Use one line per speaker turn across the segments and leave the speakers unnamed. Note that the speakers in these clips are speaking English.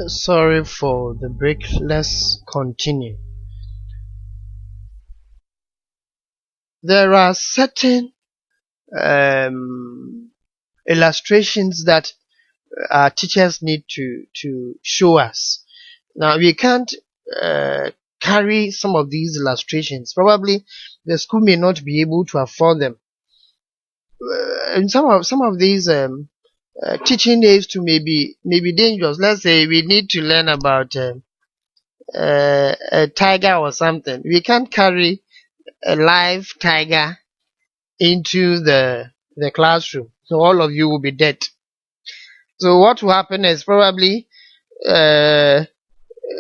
Sorry for the break. Let's continue. There are certain illustrations that our teachers need to show us. Now we can't carry some of these illustrations. Probably the school may not be able to afford them. And some of these teaching aids to maybe dangerous. Let's say we need to learn about a tiger or something. We can't carry a live tiger into the classroom, so all of you will be dead. So what will happen is probably uh,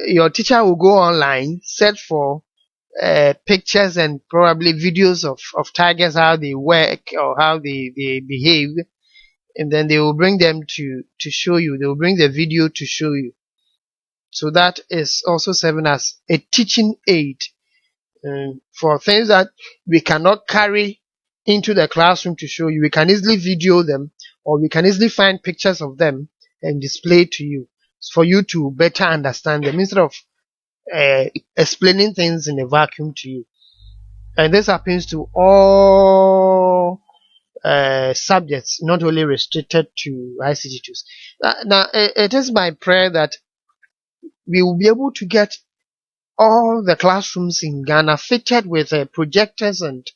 your teacher will go online, search for pictures and probably videos of tigers, how they work or how they behave, and then they will bring them to show you. They will bring the video to show you. So that is also serving as a teaching aid for things that we cannot carry into the classroom to show you. We can easily video them, or we can easily find pictures of them and display to you for you to better understand them instead of explaining things in a vacuum to you. And this happens to all subjects, not only restricted to ICT tools. Now, it is my prayer that we will be able to get all the classrooms in Ghana fitted with projectors and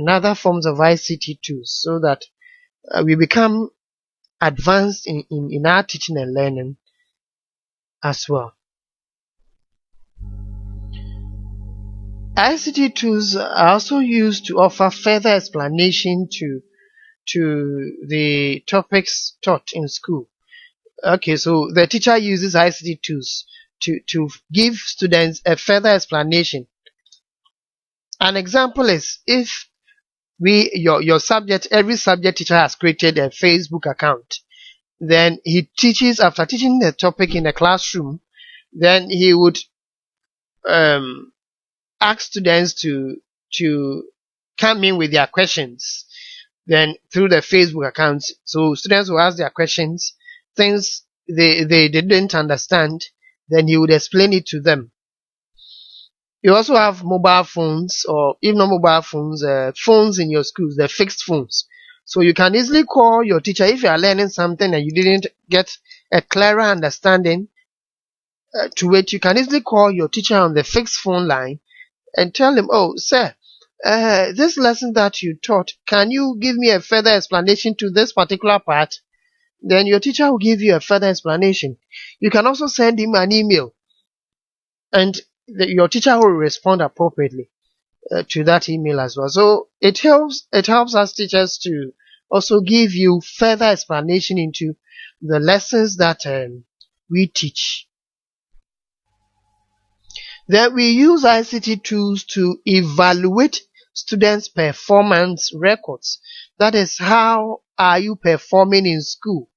other forms of ICT tools, so that we become advanced in our teaching and learning as well. ICT tools are also used to offer further explanation to the topics taught in school. Okay, so the teacher uses ICT tools to give students a further explanation. An example is if your subject, every subject teacher has created a Facebook account. Then he teaches, after teaching the topic in the classroom, then he would ask students to come in with their questions. Then through the Facebook accounts, so students will ask their questions, things they didn't understand, then he would explain it to them. You also have mobile phones, or even not mobile phones, phones in your schools, the fixed phones. So you can easily call your teacher if you are learning something and you didn't get a clearer understanding to it. You can easily call your teacher on the fixed phone line and tell him, "Oh, sir, this lesson that you taught, can you give me a further explanation to this particular part?" Then your teacher will give you a further explanation. You can also send him an email, and your teacher will respond appropriately to that email as well. So it helps us teachers to also give you further explanation into the lessons that we teach. Then we use ICT tools to evaluate students' performance records. That is, how are you performing in school?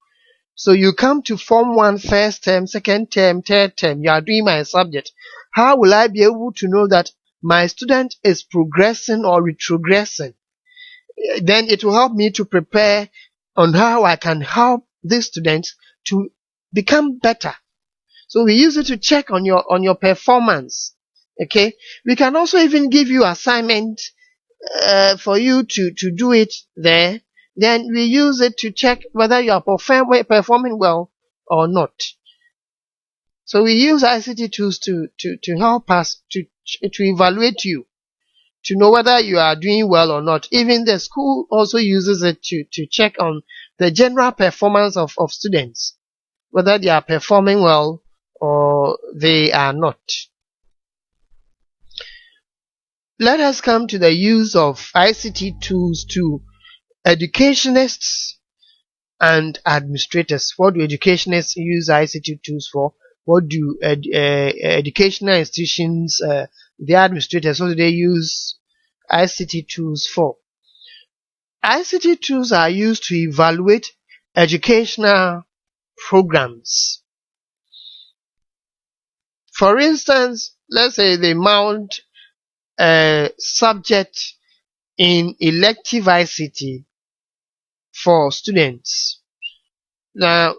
So you come to Form 1 first term, second term, third term, you are doing my subject. How will I be able to know that my student is progressing or retrogressing? Then it will help me to prepare on how I can help these students to become better. So we use it to check on your performance. Okay, we can also even give you assignment for you to do it there. Then we use it to check whether you are performing well or not. So we use ICT tools to help us to evaluate you, to know whether you are doing well or not. Even the school also uses it to check on the general performance of students, whether they are performing well or they are not. Let us come to the use of ICT tools to educationists and administrators. What do educationists use ICT tools for? What do educational institutions, the administrators, what do they use ICT tools for? ICT tools are used to evaluate educational programs. For instance, let's say they mount a subject in elective ICT for students. Now,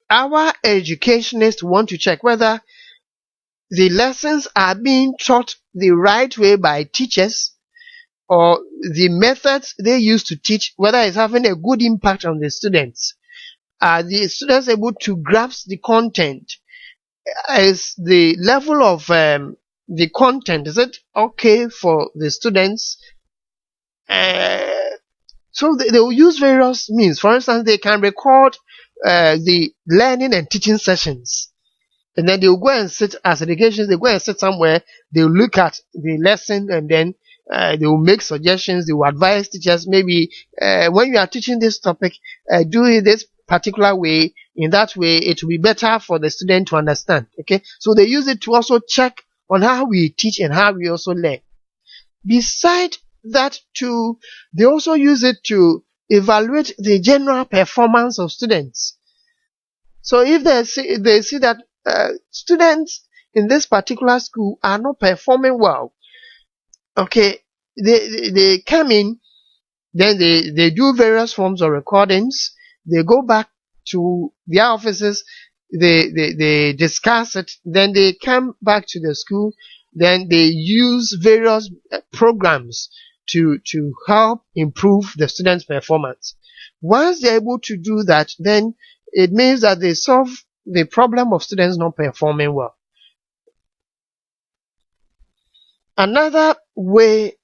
our educationists want to check whether the lessons are being taught the right way by teachers, or the methods they use to teach, whether it's having a good impact on the students. Are the students able to grasp the content? Is the level of the content, is it okay for the students? Uh, so they will use various means. For instance, they can record the learning and teaching sessions, and then they will go and sit as education. They go and sit somewhere. They will look at the lesson, and then they will make suggestions. They will advise teachers. Maybe when you are teaching this topic, do it this particular way. In that way, it will be better for the student to understand. Okay, so they use it to also check on how we teach and how we also learn. Beside that, too, they also use it to evaluate the general performance of students. So if they see that students in this particular school are not performing well, okay, they come in, then they do various forms of recordings. They go back to their offices, they discuss it, then they come back to the school, then they use various programs to help improve the students' performance. Once they're able to do that, then it means that they solve the problem of students not performing well. Another way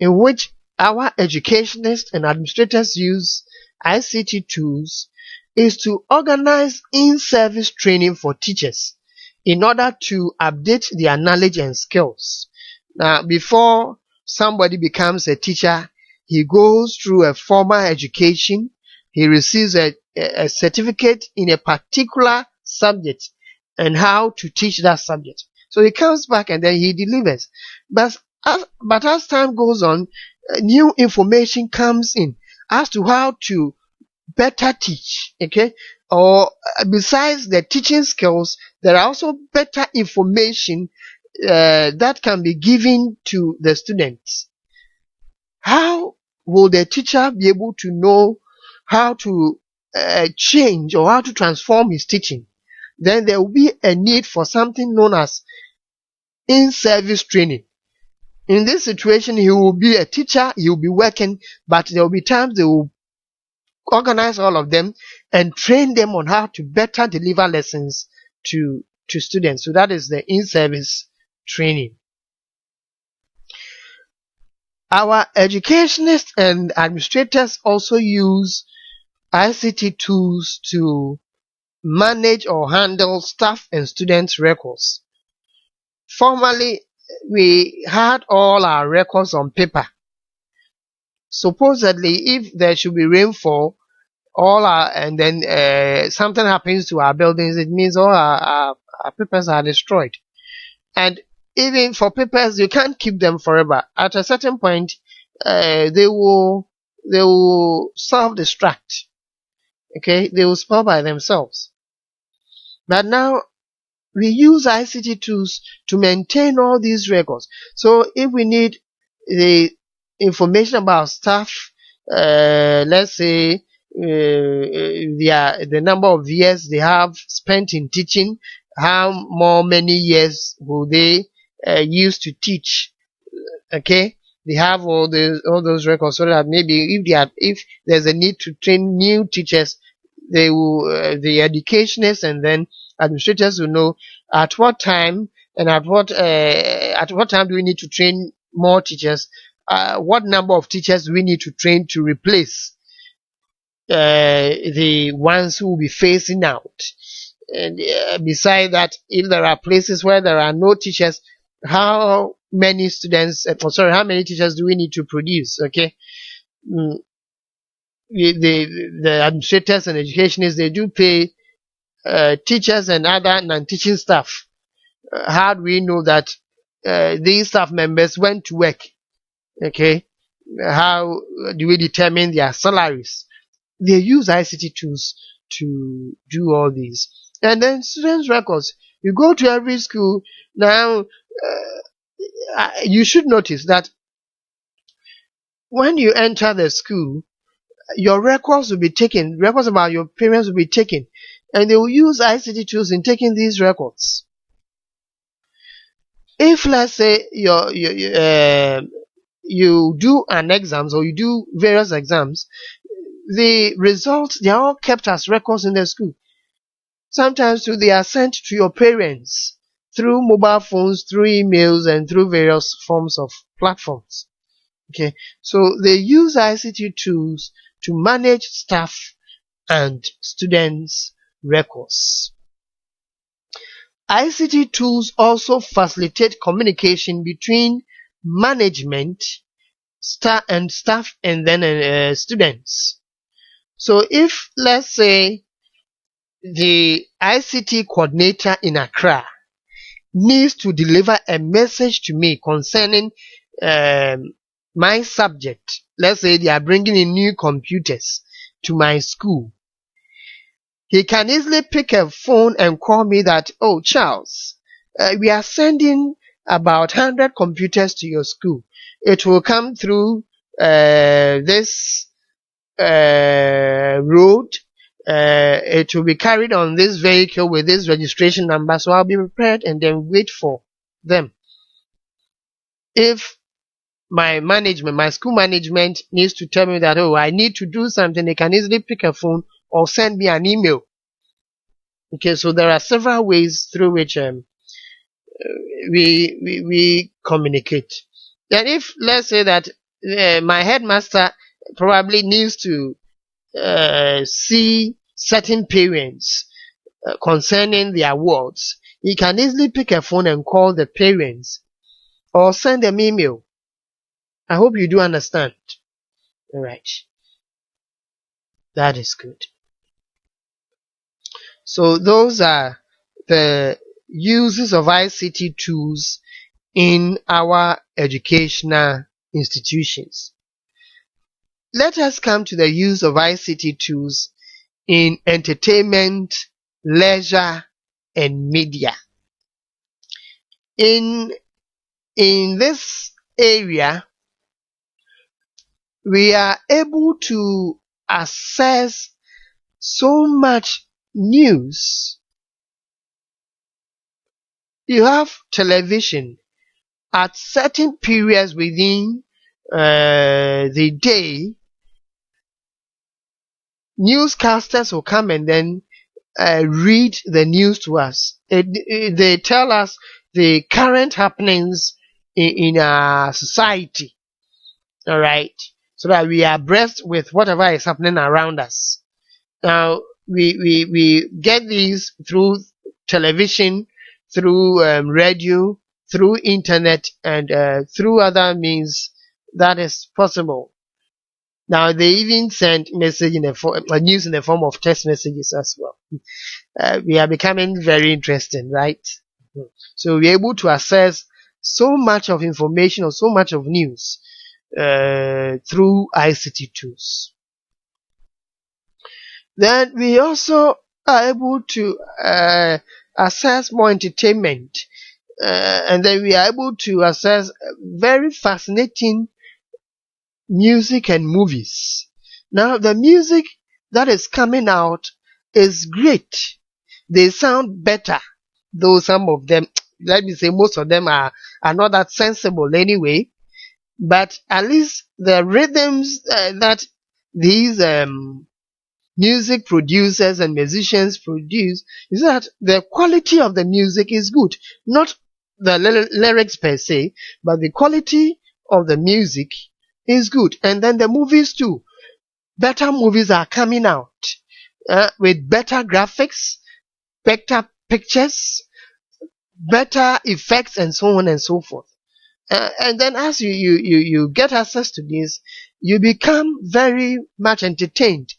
in which our educationists and administrators use ICT tools is to organize in-service training for teachers in order to update their knowledge and skills. Now, before somebody becomes a teacher, he goes through a formal education. He receives a certificate in a particular subject and how to teach that subject. So he comes back and then he delivers. But as time goes on, new information comes in as to how to better teach. Okay, or besides the teaching skills, there are also better information that can be given to the students. How will the teacher be able to know how to change or how to transform his teaching? Then there will be a need for something known as in-service training. In this situation, he will be a teacher, he will be working, but there will be times they will organize all of them and train them on how to better deliver lessons to students. So that is the in-service training. Our educationists and administrators also use ICT tools to manage or handle staff and students' records. Formerly, we had all our records on paper. Supposedly, if there should be rainfall, and then something happens to our buildings, it means all our papers are destroyed. And even for papers, you can't keep them forever. At a certain point, they will self-destruct. Okay, they will spoil by themselves. But now we use ICT tools to maintain all these records. So if we need the information about staff, let's say the number of years they have spent in teaching, how many years will they use to teach? Okay, they have all those records, so that maybe if there's a need to train new teachers, they will the educationists and then administrators will know at what time and at what time do we need to train more teachers, what number of teachers do we need to train to replace the ones who will be phasing out. And beside that, if there are places where there are no teachers, how many teachers do we need to produce? Okay, the administrators and educationists, they do pay teachers and other non-teaching staff. How do we know that these staff members went to work? Okay, how do we determine their salaries? They use ICT tools to do all these. And then students' records. You go to every school now. You should notice that when you enter the school, your records will be taken. Records about your parents will be taken. and they will use ICT tools in taking these records. If let's say you do an exams or you do various exams, the results, they are all kept as records in the school. Sometimes too, they are sent to your parents through mobile phones, through emails, and through various forms of platforms. Okay, so they use ICT tools to manage staff and students' records. ICT tools also facilitate communication between management, staff, and then students. So if let's say the ICT coordinator in Accra needs to deliver a message to me concerning my subject, let's say they are bringing in new computers to my school, he can easily pick a phone and call me that, oh Charles, we are sending about 100 computers to your school. It will come through this road. It will be carried on this vehicle with this registration number, so I'll be prepared and then wait for them. If my school management needs to tell me that, oh, I need to do something, they can easily pick a phone or send me an email. Okay, so there are several ways through which we communicate. Then if let's say that my headmaster probably needs to see certain parents concerning their wards, he can easily pick a phone and call the parents or send them email. I hope you do understand. All right. That is good. So those are the uses of ICT tools in our educational institutions. Let us come to the use of ICT tools in entertainment, leisure, and media. In this area, we are able to access so much news. You have television at certain periods within the day. Newscasters will come and then read the news to us. They tell us the current happenings in our society. All right, so that we are abreast with whatever is happening around us. Now we get these through television, through radio, through internet, and through other means that is possible. Now they even send message in the news in the form of text messages as well. We are becoming very interesting, right? So we're able to access so much of information or so much of news through ICT tools. Then we also are able to access more entertainment, and then we are able to access very fascinating music and movies. Now the music that is coming out is great. They sound better, though some of them, let me say most of them are not that sensible anyway. But at least the rhythms that these music producers and musicians produce, is that the quality of the music is good. Not the lyrics per se, but the quality of the music is good. And then the movies too. Better movies are coming out with better graphics, better pictures, better effects, and so on and so forth. And then as you get access to this, you become very much entertained.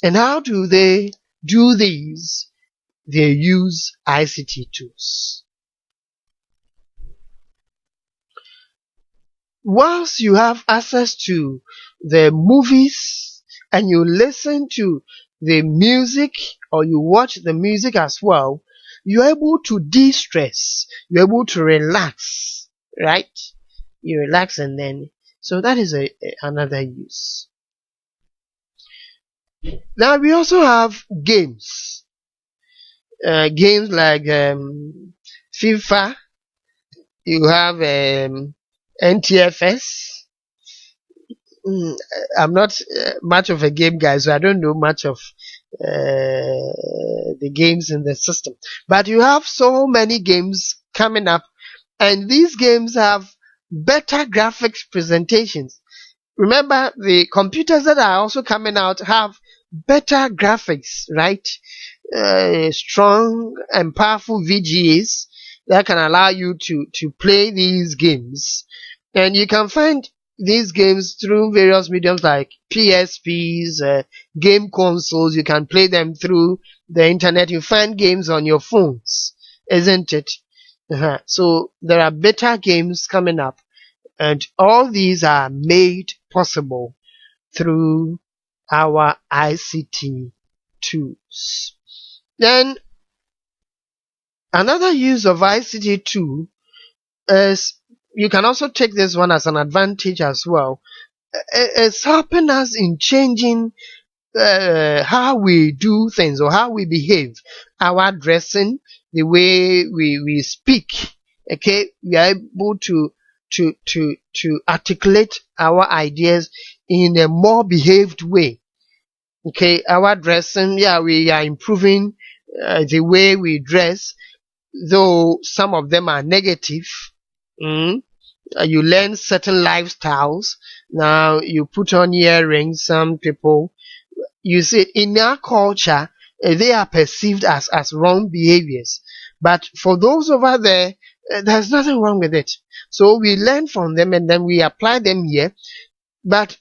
And how do they do these? They use ICT tools. Once you have access to the movies and you listen to the music or you watch the music as well, you're able to de-stress. You're able to relax, right? You relax, and then, so that is another use. Now we also have games, games like FIFA. You have NTFS. Mm, I'm not much of a game guy, so I don't know much of the games in the system. But you have so many games coming up, and these games have better graphics presentations. Remember, the computers that are also coming out have better graphics, right? Strong and powerful VGAs that can allow you to play these games. And you can find these games through various mediums like PSPs, game consoles. You can play them through the internet. You find games on your phones, isn't it? So there are better games coming up, and all these are made possible through our ICT tools. Then another use of ICT tool is, you can also take this one as an advantage as well. It's helping us in changing how we do things or how we behave, our dressing, the way we speak. Okay, we are able to articulate our ideas in a more behaved way. Okay, our dressing, yeah, we are improving the way we dress, though some of them are negative. Mm. You learn certain lifestyles. Now you put on earrings. Some people, you see, in our culture, they are perceived as wrong behaviors. But for those over there, there's nothing wrong with it. So we learn from them and then we apply them here. But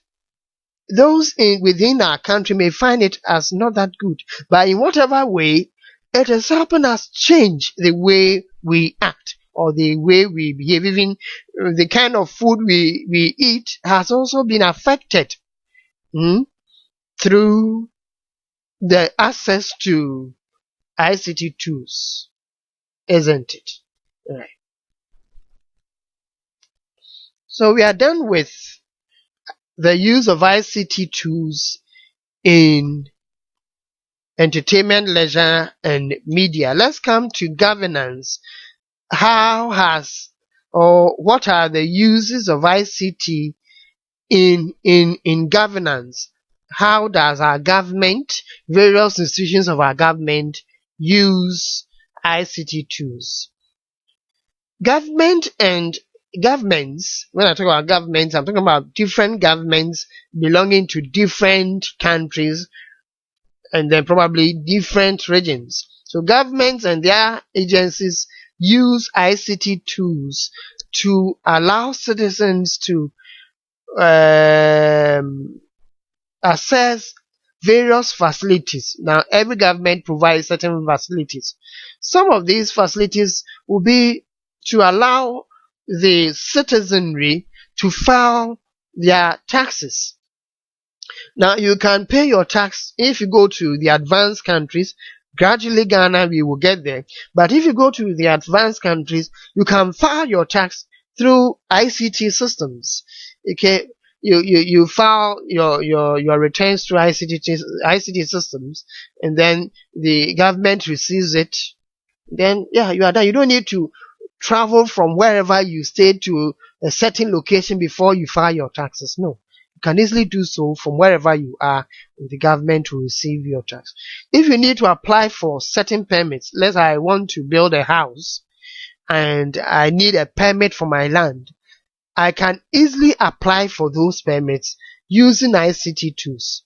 those within our country may find it as not that good. But in whatever way, it is helping us change the way we act or the way we behave. Even the kind of food we eat has also been affected through the access to ICT tools, isn't it? Right. So we are done with the use of ICT tools in entertainment, leisure, and media. Let's come to governance. How has, or what are the uses of ICT in governance? How does our government, various institutions of our government, use ICT tools? Government and governments, when I talk about governments, I'm talking about different governments belonging to different countries and then probably different regions. So governments and their agencies use ICT tools to allow citizens to access various facilities. Now, every government provides certain facilities. Some of these facilities will be to allow the citizenry to file their taxes. Now, you can pay your tax if you go to the advanced countries. Gradually, Ghana, we will get there. But if you go to the advanced countries, you can file your tax through ICT systems. Okay, you file your returns through ICT systems, and then the government receives it. Then, yeah, you are done. You don't need to travel from wherever you stay to a certain location before you file your taxes. No. You can easily do so from wherever you are, and the government will receive your tax. If you need to apply for certain permits, let's say I want to build a house and I need a permit for my land, I can easily apply for those permits using ICT tools.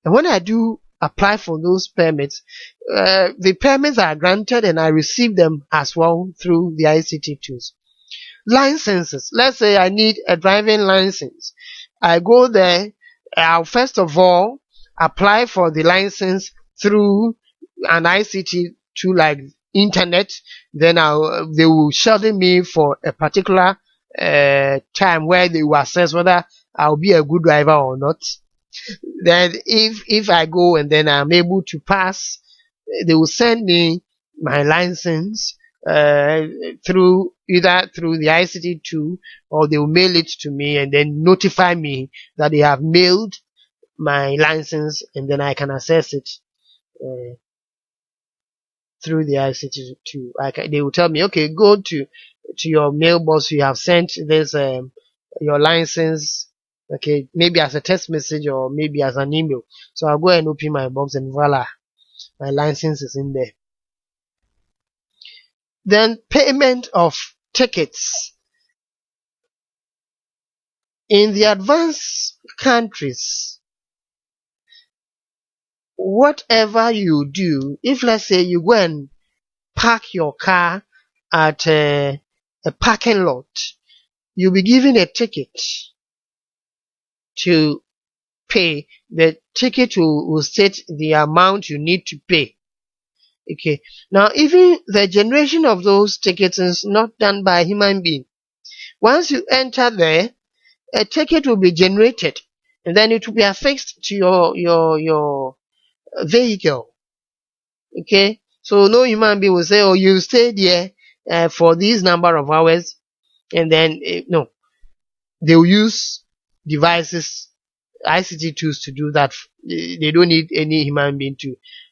And when I do apply for those permits, the permits are granted and I receive them as well through the ICT tools. Licenses. Let's say I need a driving license. I go there. I'll first of all apply for the license through an ICT tool like internet. Then they will schedule me for a particular time where they will assess whether I'll be a good driver or not. Then if I go and then I'm able to pass, they will send me my license through either through the ICT tool, or they will mail it to me and then notify me that they have mailed my license, and then I can access it uh, through the ICT2. They will tell me, okay, go to your mailbox. You have sent this your license, okay, maybe as a text message or maybe as an email. So I'll go and open my box, and voila, my license is in there. Then payment of tickets. In the advanced countries, whatever you do, if let's say you go and park your car at a parking lot, you'll be given a ticket to pay. The ticket will state the amount you need to pay. Okay. Now, even the generation of those tickets is not done by a human being. Once you enter there, a ticket will be generated, and then it will be affixed to your vehicle. Okay. So no human being will say, oh, you stayed here for this number of hours, and then no, they will use devices, ICT tools to do that. They don't need any human being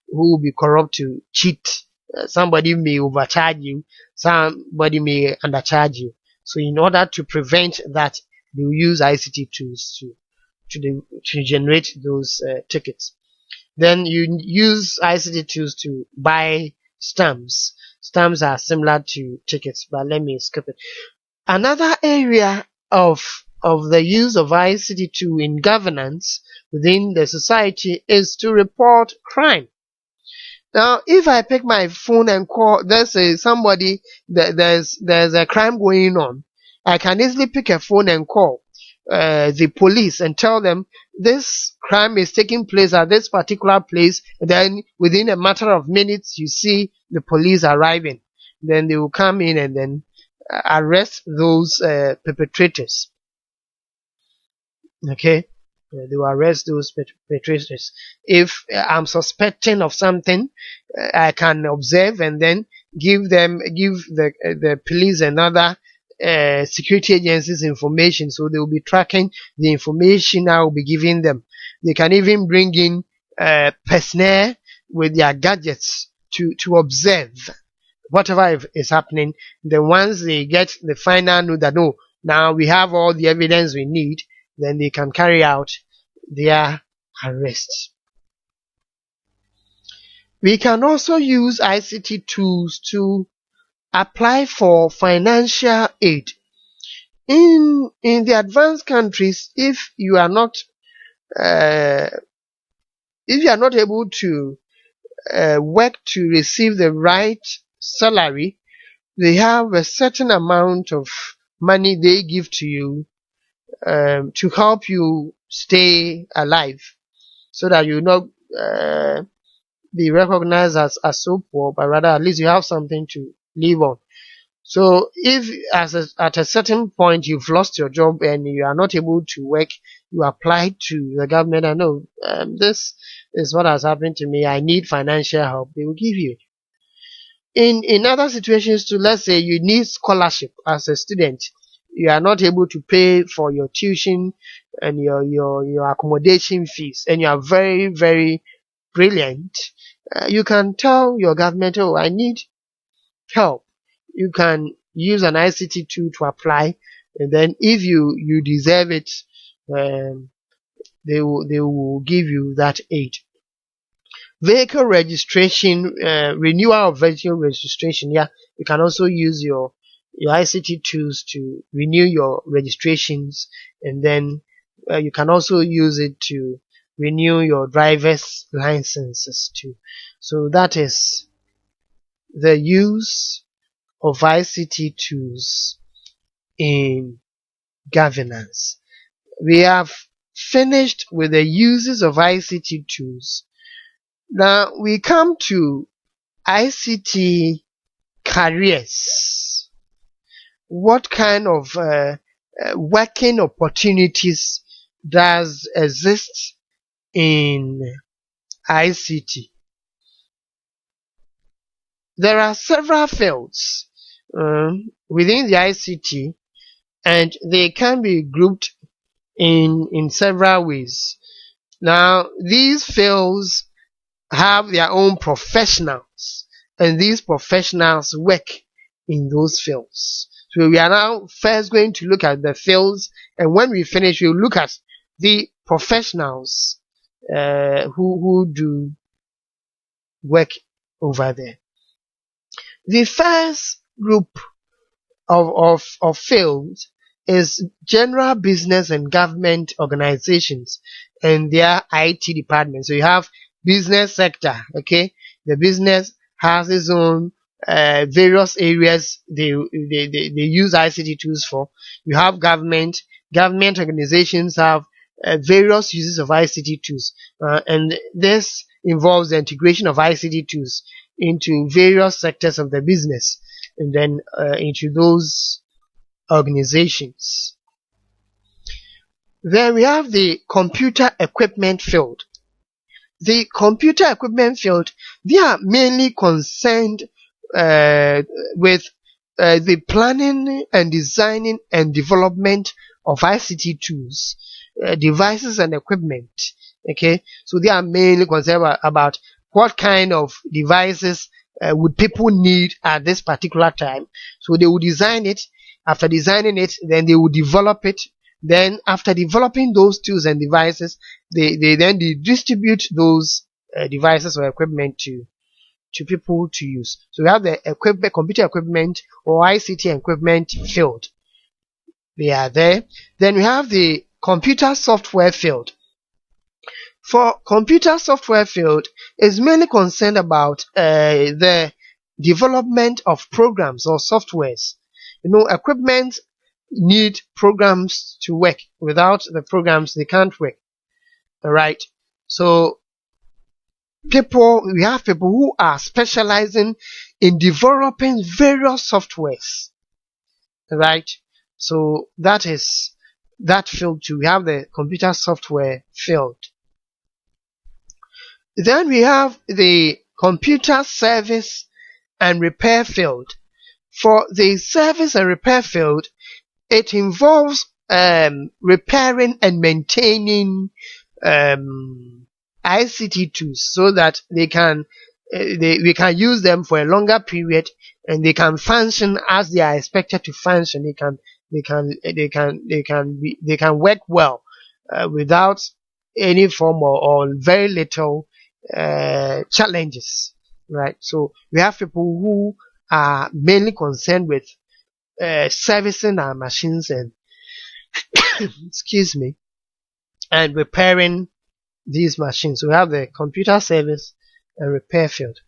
who will be corrupt to cheat. Somebody may overcharge you, somebody may undercharge you. So in order to prevent that, they will use ICT tools to generate those tickets. Then you use ICT tools to buy stamps. Stamps are similar to tickets, but let me skip it. Another area of the use of ICT2 in governance within the society is to report crime. Now, if I pick my phone and call, there's somebody, there's a crime going on, I can easily pick a phone and call the police and tell them this crime is taking place at this particular place. And then within a matter of minutes, you see the police arriving. Then they will come in and then arrest those perpetrators. Okay, they will arrest those perpetrators. If I'm suspecting of something, I can observe and then give the police and other security agencies information, so they will be tracking the information I will be giving them. They can even bring in personnel with their gadgets to observe whatever is happening. Then once they get the final note that no, now we have all the evidence we need, then they can carry out their arrest. We can also use ICT tools to apply for financial aid. In the advanced countries, if you are not able to work to receive the right salary, they have a certain amount of money they give to you to help you stay alive, so that you not be recognized as so poor, but rather at least you have something to live on. So if at a certain point you've lost your job and you are not able to work, you apply to the government and know this is what has happened to me, I need financial help, they will give you. In other situations too, let's say you need scholarship as a student, you are not able to pay for your tuition and your accommodation fees, and you are very, very brilliant, you can tell your government, oh, I need help. You can use an ICT tool to apply, and then if you deserve it, they will give you that aid. Vehicle registration, renewal of vehicle registration. Yeah, you can also use your ICT tools to renew your registrations, and then you can also use it to renew your driver's licenses too. So that is the use of ICT tools in governance. We have finished with the uses of ICT tools. Now we come to ICT careers. What kind of working opportunities does exist in ICT? There are several fields within the ICT, and they can be grouped in several ways. Now, these fields have their own professionals, and these professionals work in those fields. So we are now first going to look at the fields, and when we finish, we'll look at the professionals who do work over there. The first group of fields is general business and government organizations and their IT department. So you have business sector, okay? The business has its own various areas they use ICT tools for. You have government organizations have various uses of ICT tools, and this involves the integration of ICT tools into various sectors of the business and then into those organizations. Then we have the computer equipment field. The computer equipment field, they are mainly concerned with the planning and designing and development of ICT tools, devices and equipment. Okay, so they are mainly concerned about what kind of devices would people need at this particular time. So they will design it. After designing it, then they will develop it. Then after developing those tools and devices, they distribute those devices or equipment to people to use. So we have the computer equipment or ICT equipment field. They are there. Then we have the computer software field. For computer software field is mainly concerned about the development of programs or softwares. Equipment need programs to work. Without the programs, they can't work. Alright. So we have people who are specializing in developing various softwares. Right? So that is that field too. We have the computer software field. Then we have the computer service and repair field. For the service and repair field, it involves repairing and maintaining ICT tools so that we can use them for a longer period and they can function as they are expected to function. They can work well without any form or very little challenges, right? So we have people who are mainly concerned with servicing our machines and excuse me, and repairing these machines. So we have the computer service and repair field.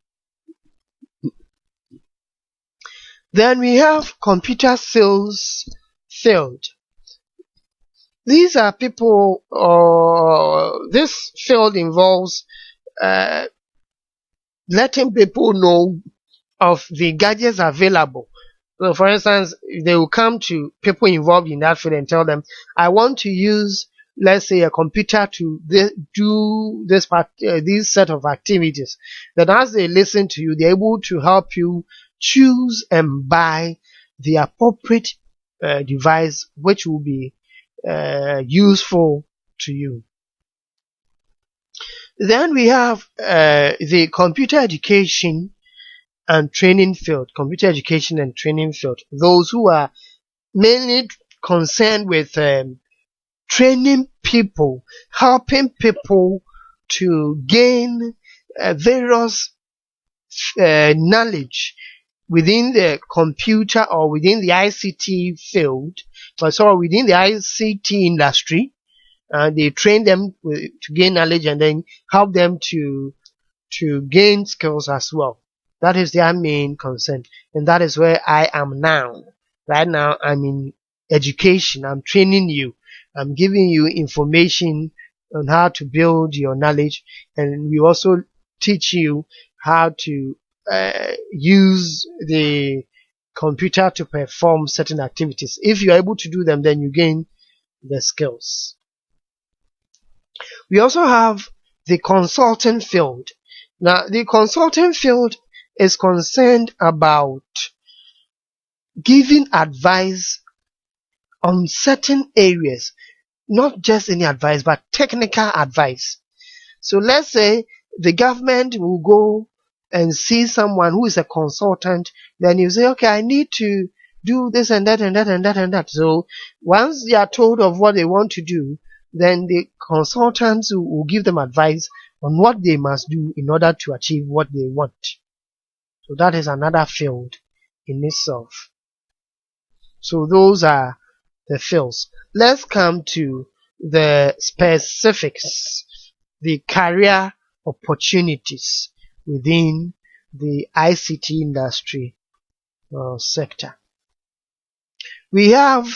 Then we have computer sales field. These are people, this field involves letting people know of the gadgets available. So for instance, they will come to people involved in that field and tell them, I want to use, let's say, a computer to do this set of activities. Then as they listen to you, they're able to help you choose and buy the appropriate device which will be useful to you. Then we have the computer education and training field. Computer education and training field. Those who are mainly concerned with training people, helping people to gain various knowledge within the computer or within the ICT field, or within the ICT industry. They train them to gain knowledge and then help them to gain skills as well. That is their main concern, and that is where I am now. Right now, I'm in education. I'm training you. I'm giving you information on how to build your knowledge, and we also teach you how to use the computer to perform certain activities. If you are able to do them, then you gain the skills. We also have the consulting field. Now, the consulting field is concerned about giving advice on certain areas, not just any advice, but technical advice. So let's say the government will go and see someone who is a consultant, then you say, okay, I need to do this and that and that and that and that. So once they are told of what they want to do, then the consultants will give them advice on what they must do in order to achieve what they want. So that is another field in itself. So those are the fields. Let's come to the specifics, the career opportunities within the ICT industry sector. We have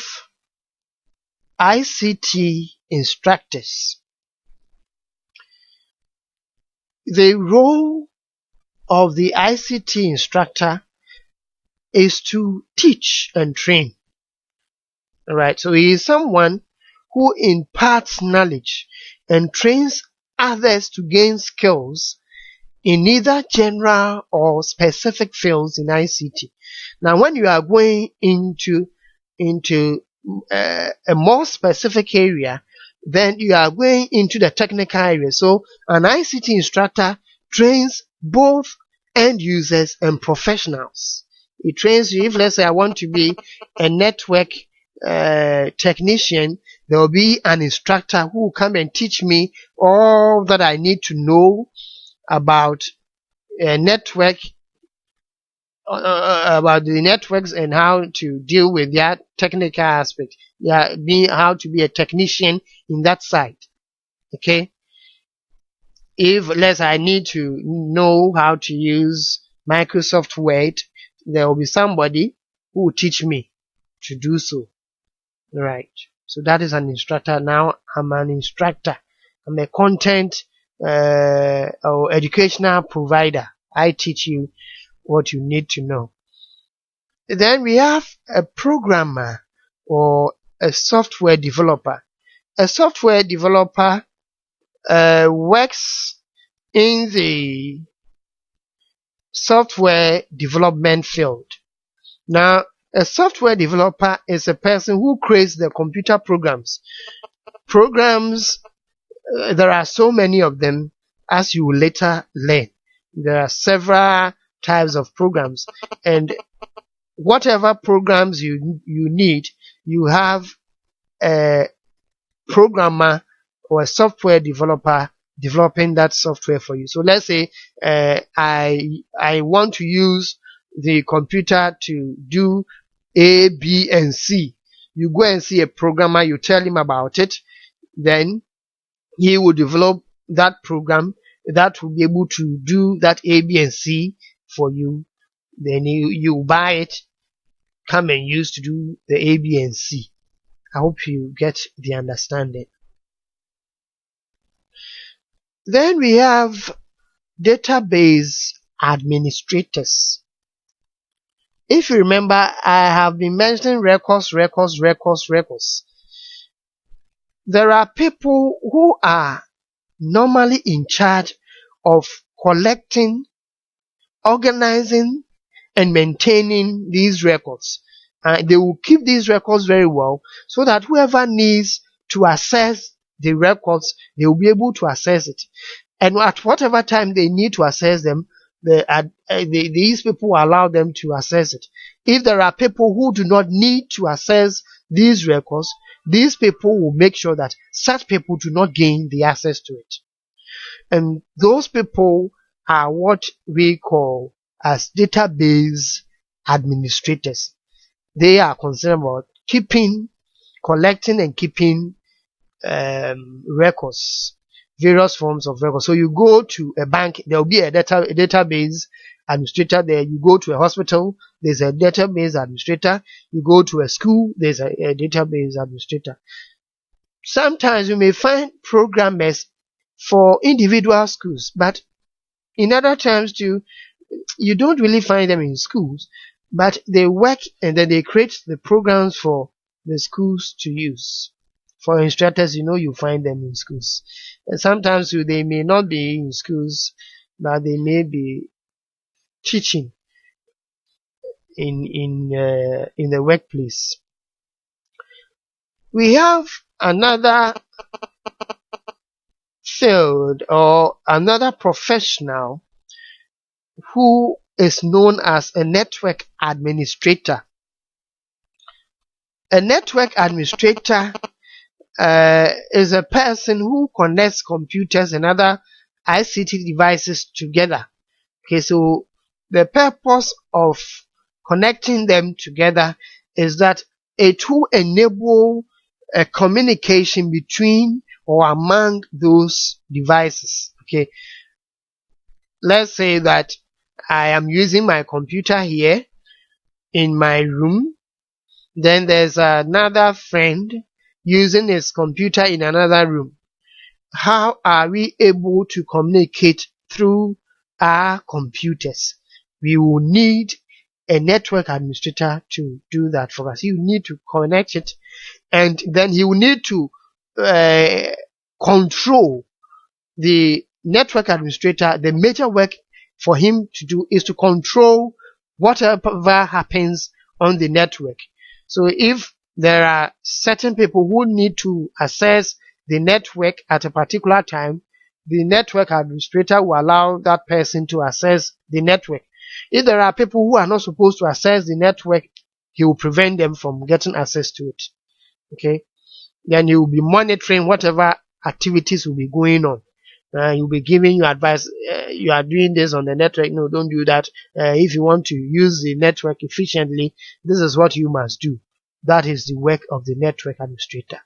ICT instructors. The role of the ICT instructor is to teach and train. Alright, so he is someone who imparts knowledge and trains others to gain skills in either general or specific fields in ICT. Now, when you are going into a more specific area, then you are going into the technical area. So, an ICT instructor trains both end users and professionals. It trains you. If, let's say, I want to be a network technician, there will be an instructor who will come and teach me all that I need to know about network, about the networks and how to deal with that technical aspect. Yeah, how to be a technician in that side. Okay. If let's I need to know how to use Microsoft Word, there will be somebody who will teach me to do so. Right. So that is an instructor. Now I'm an instructor. I'm a content or educational provider. I teach you what you need to know. Then we have a programmer or a software developer. A software developer works in the software development field. Now, a software developer is a person who creates the computer programs. Programs, there are so many of them, as you will later learn. There are several types of programs, and whatever programs you need, you have a programmer or a software developer developing that software for you. So let's say I want to use the computer to do A, B, and C. You go and see a programmer, you tell him about it, then he will develop that program that will be able to do that A, B, and C for you. Then you buy it, come and use to do the A, B, and C. I hope you get the understanding. Then we have database administrators. If you remember, I have been mentioning records. There are people who are normally in charge of collecting, organizing, and maintaining these records. They will keep these records very well so that whoever needs to access the records, they will be able to access it. And at whatever time they need to access them, these people allow them to access it. If there are people who do not need to access these records, these people will make sure that such people do not gain the access to it. And those people are what we call as database administrators. They are concerned about collecting and keeping records, various forms of records. So you go to a bank, there will be a database administrator there. You go to a hospital, there's a database administrator. You go to a school, there's a database administrator. Sometimes you may find programmers for individual schools, but in other times too, you don't really find them in schools, but they work and then they create the programs for the schools to use. For instructors, you find them in schools. And sometimes they may not be in schools, but they may be teaching in the workplace. We have another field or another professional who is known as a network administrator. A network administrator is a person who connects computers and other ICT devices together. Okay, so the purpose of connecting them together is that it will enable a communication between or among those devices. Okay, let's say that I am using my computer here in my room. Then there's another friend using his computer in another room. How are we able to communicate through our computers? We will need a network administrator to do that for us. You need to connect it, and then he will need to control the network administrator. The major work for him to do is to control whatever happens on the network. So if there are certain people who need to access the network at a particular time, the network administrator will allow that person to access the network. If there are people who are not supposed to access the network, he will prevent them from getting access to it. Okay? Then he will be monitoring whatever activities will be going on. He will be giving you advice. You are doing this on the network. No, don't do that. If you want to use the network efficiently, this is what you must do. That is the work of the network administrator.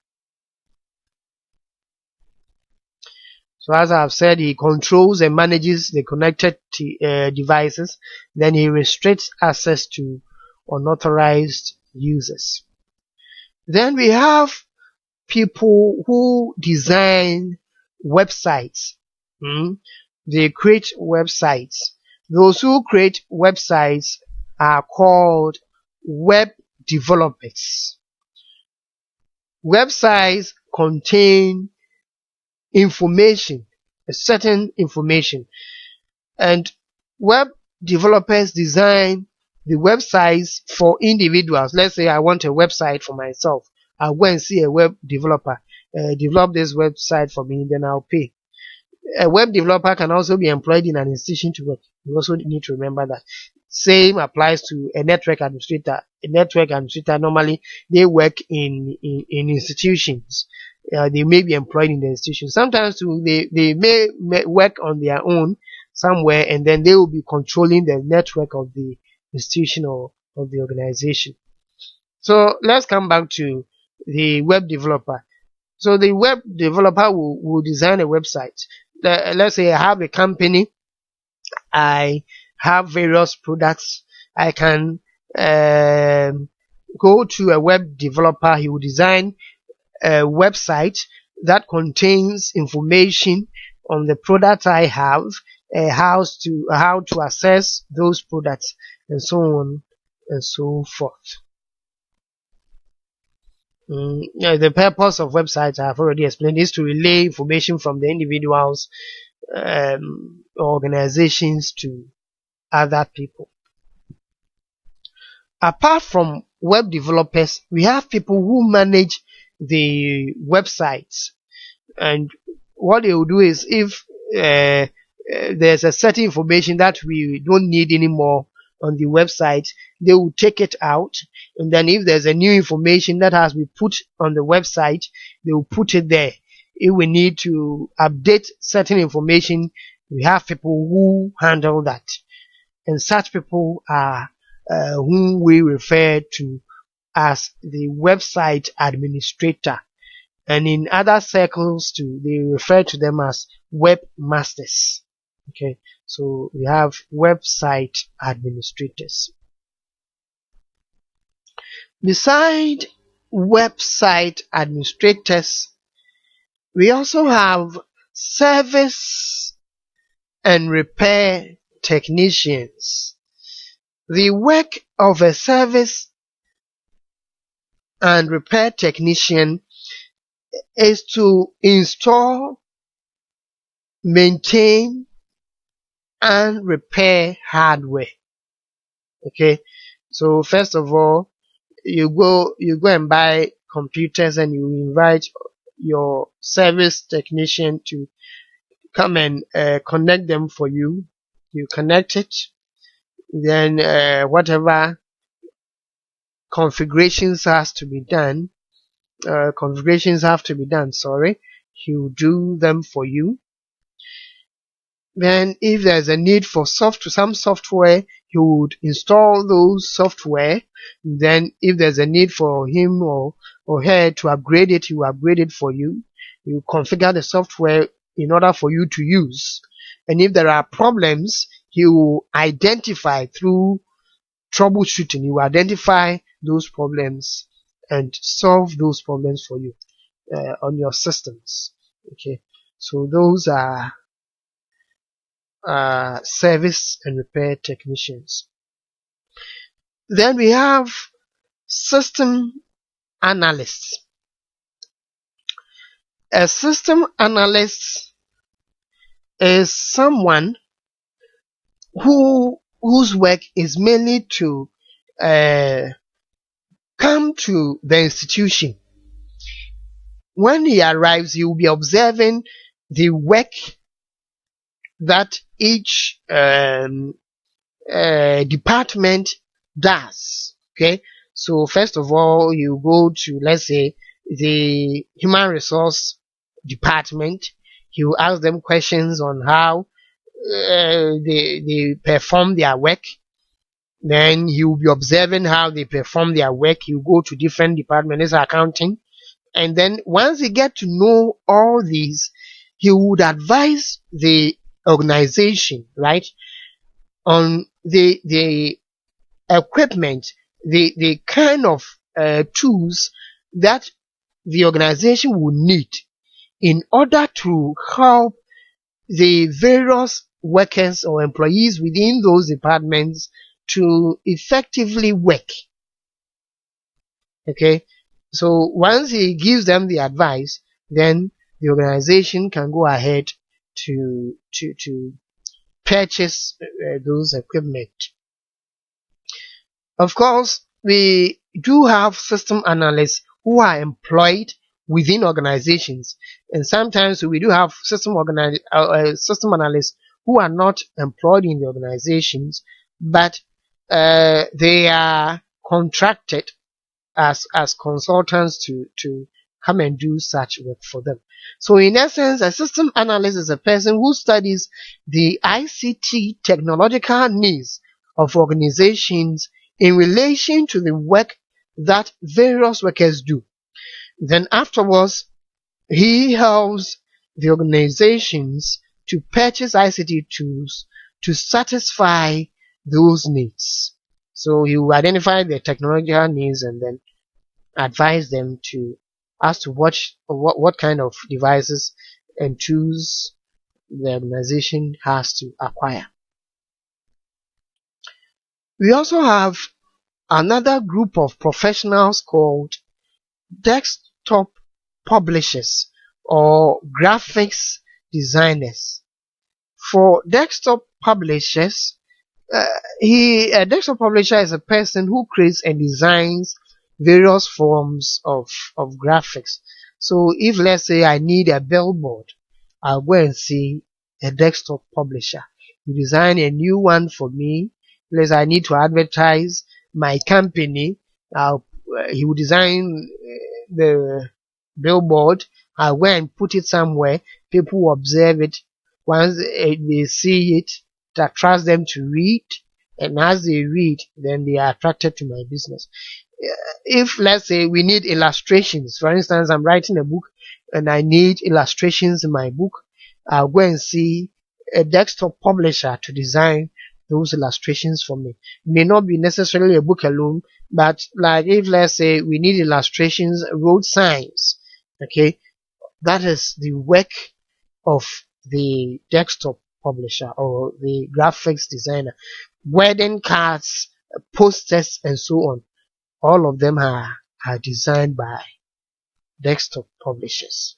So as I've said, he controls and manages the connected devices. Then he restricts access to unauthorized users. Then we have people who design websites. They create websites. Those who create websites are called web developers. Websites contain information, a certain information, and web developers design the websites for individuals. Let's say I want a website for myself. I'll go and see a web developer, develop this website for me, then I'll pay. A web developer can also be employed in an institution to work. You also need to remember that. Same applies to a network administrator. A network administrator, normally they work in institutions. They may be employed in the institution. Sometimes too, they may work on their own somewhere, and then they will be controlling the network of the institution or of the organization. So let's come back to the web developer. So the web developer will design a website. Let's say I have a company. I have various products. I can go to a web developer. He will design a website that contains information on the product I have, how to access those products, and so on and so forth. The purpose of websites, I have already explained, is to relay information from the individuals, organizations to other people. Apart from web developers, we have people who manage the websites, and what they will do is if there's a certain information that we don't need anymore on the website, they will take it out, and then if there's a new information that has been put on the website, they will put it there. If we need to update certain information, we have people who handle that, and such people are whom we refer to as the website administrator, and in other circles too, they refer to them as webmasters. Okay, so we have website administrators. Beside website administrators, we also have service and repair technicians. The work of a service and repair technician is to install, maintain, and repair hardware. Okay, so first of all, you go and buy computers, and you invite your service technician to come and connect them for you. You connect it, then whatever configurations have to be done, sorry, he will do them for you. Then if there's a need for some software, he would install those software. Then if there's a need for him or her to upgrade it, he will upgrade it for you. You configure the software in order for you to use. And if there are problems, he will identify through troubleshooting. He will identify those problems and solve those problems for you on your systems. Okay, so those are service and repair technicians. Then we have system analysts. A system analyst is someone whose work is mainly to come to the institution. When he arrives, he will be observing the work that each department does. Okay, so first of all, you go to, let's say, the human resource department. You ask them questions on how they perform their work. Then you'll be observing how they perform their work. You go to different departments, accounting, and then once you get to know all these, he would advise the organization, right, on the equipment, the kind of tools that the organization will need in order to help the various workers or employees within those departments to effectively work. Okay, so once he gives them the advice, then the organization can go ahead to purchase those equipment. Of course, we do have system analysts who are employed within organizations, and sometimes we do have system analysts who are not employed in the organizations, but they are contracted as consultants to come and do such work for them. So in essence, a system analyst is a person who studies the ICT technological needs of organizations in relation to the work that various workers do. Then afterwards, he helps the organizations to purchase ICT tools to satisfy those needs. So he will identify the technological needs and then advise them as to what kind of devices and tools the organization has to acquire. We also have another group of professionals called desktop publishers or graphics designers. For desktop publishers, a desktop publisher is a person who creates and designs various forms of graphics. So if, let's say, I need a billboard, I'll go and see a desktop publisher. He design a new one for me. Let's say I need to advertise my company. He will design the billboard. I'll go and put it somewhere. People will observe it. Once they see it, it attracts them to read. And as they read, then they are attracted to my business. If, let's say, we need illustrations, for instance, I'm writing a book and I need illustrations in my book, I'll go and see a desktop publisher to design those illustrations for me. It may not be necessarily a book alone, but like if, let's say, we need illustrations, road signs, okay, that is the work of the desktop publisher or the graphics designer. Wedding cards, posters, and so on. All of them are designed by desktop publishers.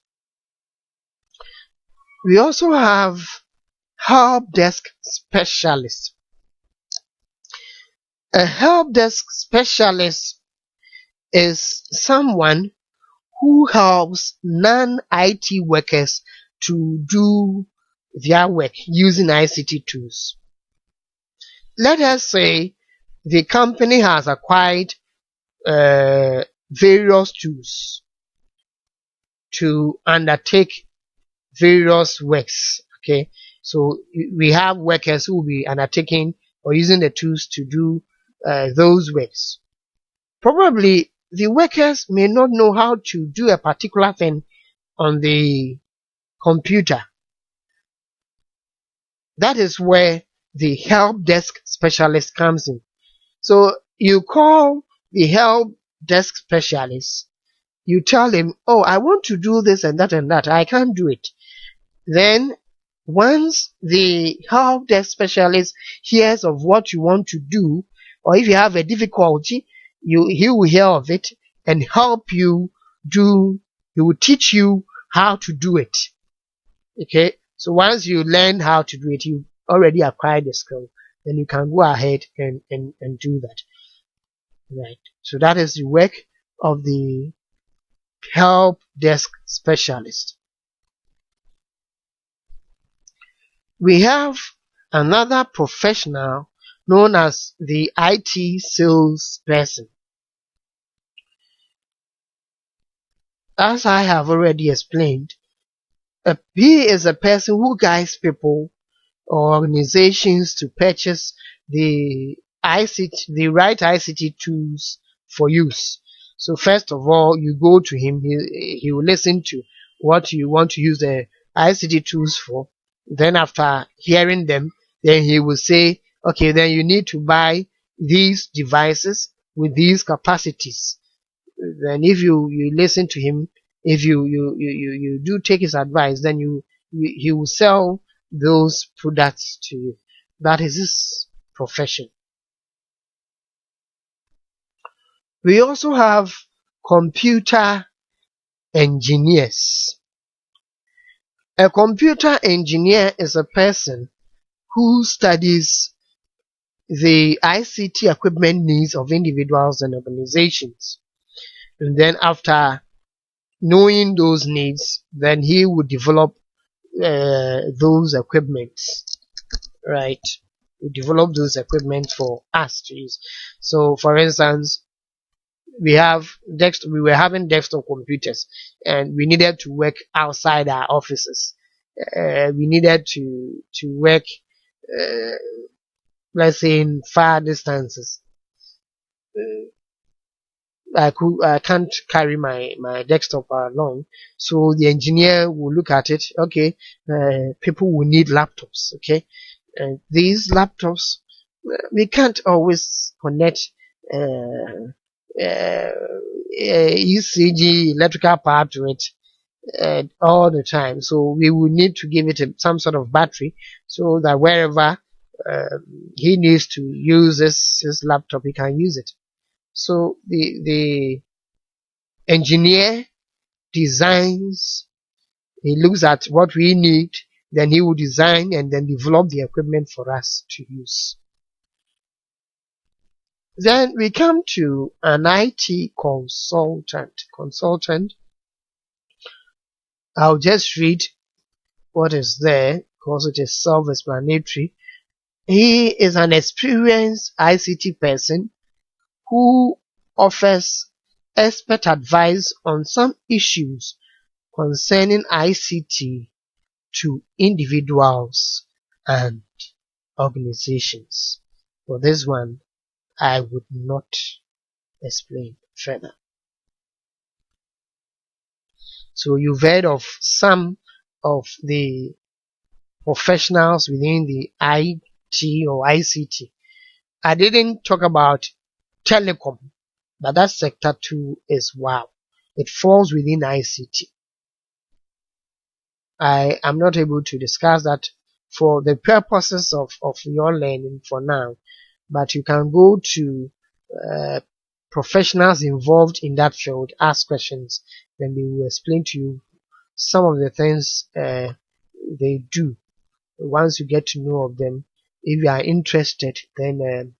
We also have help desk specialists. A help desk specialist is someone who helps non-IT workers to do their work using ICT tools. Let us say the company has acquired various tools to undertake various works. Okay, so we have workers who will be undertaking or using the tools to do those works. Probably the workers may not know how to do a particular thing on the computer. That is where the help desk specialist comes in. So you call the help desk specialist, you tell him, oh, I want to do this and that, I can't do it. Then once the help desk specialist hears of what you want to do, or if you have a difficulty, he will hear of it and help you do, he will teach you how to do it. Okay, so once you learn how to do it, you already acquired the skill, then you can go ahead and do that. Right. So that is the work of the help desk specialist. We have another professional known as the IT salesperson. As I have already explained, he is a person who guides people or organizations to purchase the right ICT tools for use. So first of all, you go to him, he will listen to what you want to use the ICT tools for. Then after hearing them, then he will say, okay, then you need to buy these devices with these capacities. Then if you listen to him, if you do take his advice, then he will sell those products to you. That is his profession. We also have computer engineers. A computer engineer is a person who studies the ICT equipment needs of individuals and organizations. And then after knowing those needs, then he would develop those equipments, right? We develop those equipment for us to use. So, for instance, we were having desktop computers, and we needed to work outside our offices. We needed to work, let's say, in far distances. I can't carry my desktop along, so the engineer will look at it. Okay, people will need laptops. Okay, and these laptops we can't always connect ECG electrical power to it all the time. So we will need to give it some sort of battery so that wherever he needs to use his laptop, he can use it. So the engineer designs, he looks at what we need, then he will design and then develop the equipment for us to use. Then we come to an IT consultant. I'll just read what is there because it is self-explanatory. He is an experienced ICT person who offers expert advice on some issues concerning ICT to individuals and organizations. For this one, I would not explain further. So you've heard of some of the professionals within the IT or ICT. I didn't talk about telecom, but that sector too is wow. It falls within ICT. I am not able to discuss that for the purposes of your learning for now, but you can go to professionals involved in that field, ask questions, then they will explain to you some of the things they do. Once you get to know of them, if you are interested, then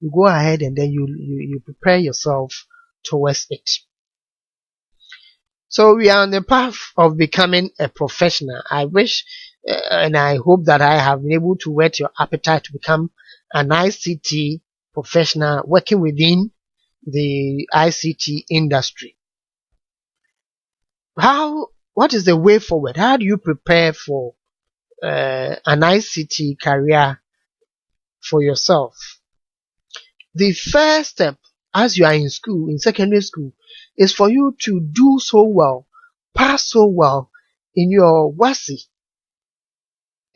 you go ahead and then you prepare yourself towards it. So we are on the path of becoming a professional. I wish and I hope that I have been able to whet your appetite to become an ICT professional working within the ICT industry. What is the way forward? How do you prepare for an ICT career for yourself? The first step, as you are in school, in secondary school, is for you to do so well, pass so well in your WASI.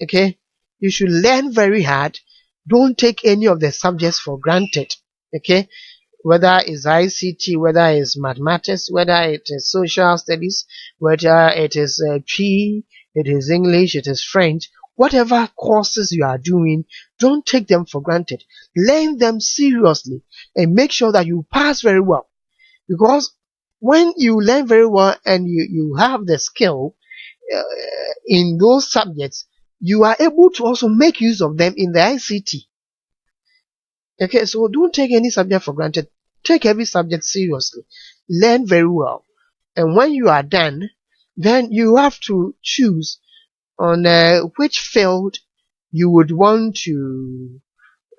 Okay? You should learn very hard. Don't take any of the subjects for granted. Okay? Whether it's ICT, whether it's mathematics, whether it is social studies, whether it is PE, it is English, it is French, whatever courses you are doing, don't take them for granted. Learn them seriously and make sure that you pass very well. Because when you learn very well and you have the skill in those subjects, you are able to also make use of them in the ICT. Okay, so don't take any subject for granted. Take every subject seriously. Learn very well. And when you are done, then you have to choose on which field you would want to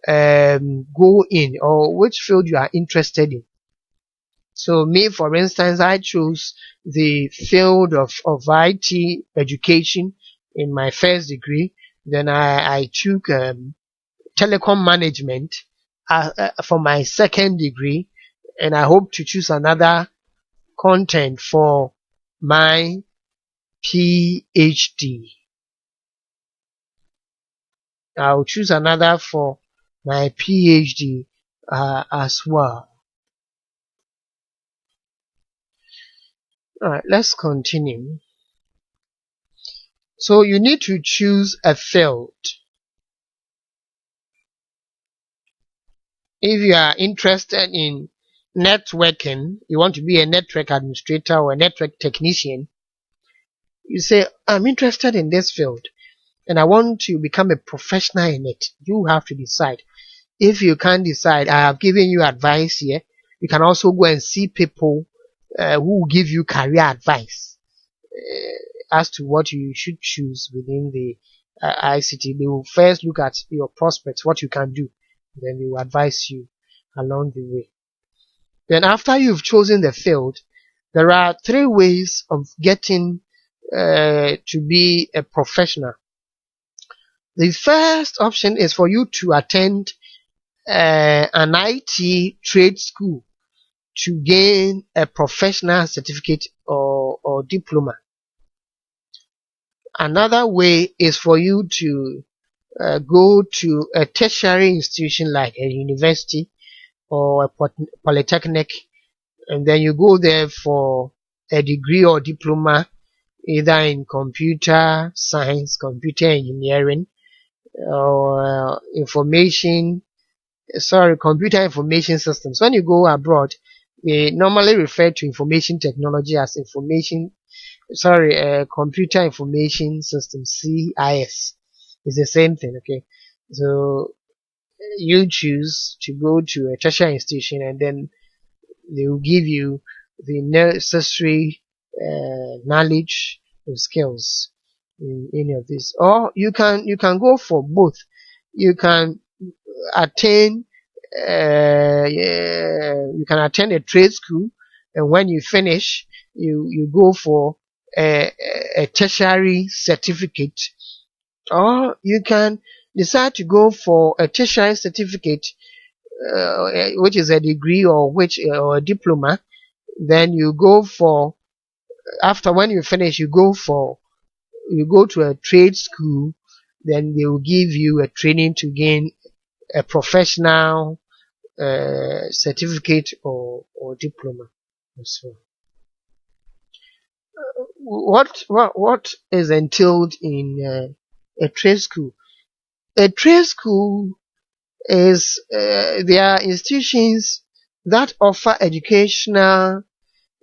go in, or which field you are interested in. So me, for instance, I chose the field of IT education in my first degree. Then I took telecom management for my second degree, and I hope to choose another content for my PhD. I'll choose another for my PhD as well. Alright, let's continue. So you need to choose a field. If you are interested in networking, you want to be a network administrator or a network technician, you say, I'm interested in this field and I want to become a professional in it. You have to decide. If you can't decide, I have given you advice here. You can also go and see people who will give you career advice as to what you should choose within the ICT. They will first look at your prospects, what you can do. Then they will advise you along the way. Then after you've chosen the field, there are 3 ways of getting to be a professional. The first option is for you to attend an IT trade school to gain a professional certificate or diploma. Another way is for you to go to a tertiary institution like a university or a polytechnic, and then you go there for a degree or diploma either in computer science, computer engineering, or computer information systems. When you go abroad, they normally refer to information technology as computer information systems, CIS. It's the same thing, okay? So you choose to go to a tertiary institution, and then they will give you the necessary knowledge and skills in any of this. Or you can go for both. You can attend a trade school, and when you finish, you go for a tertiary certificate. Or you can decide to go for a tertiary certificate, which is a degree or a diploma. Then you go for, after when you finish, you go to a trade school. Then they will give you a training to gain a professional certificate or diploma as well. What is entailed in a trade school? A trade school is there are institutions that offer educational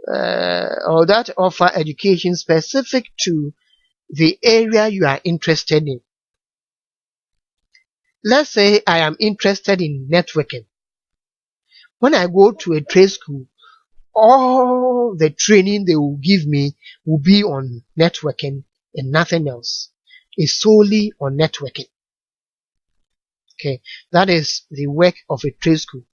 or that offer education specific to the area you are interested in. Let's say I am interested in networking. When I go to a trade school, all the training they will give me will be on networking and nothing else. is solely on networking. Okay, that is the work of a trade school.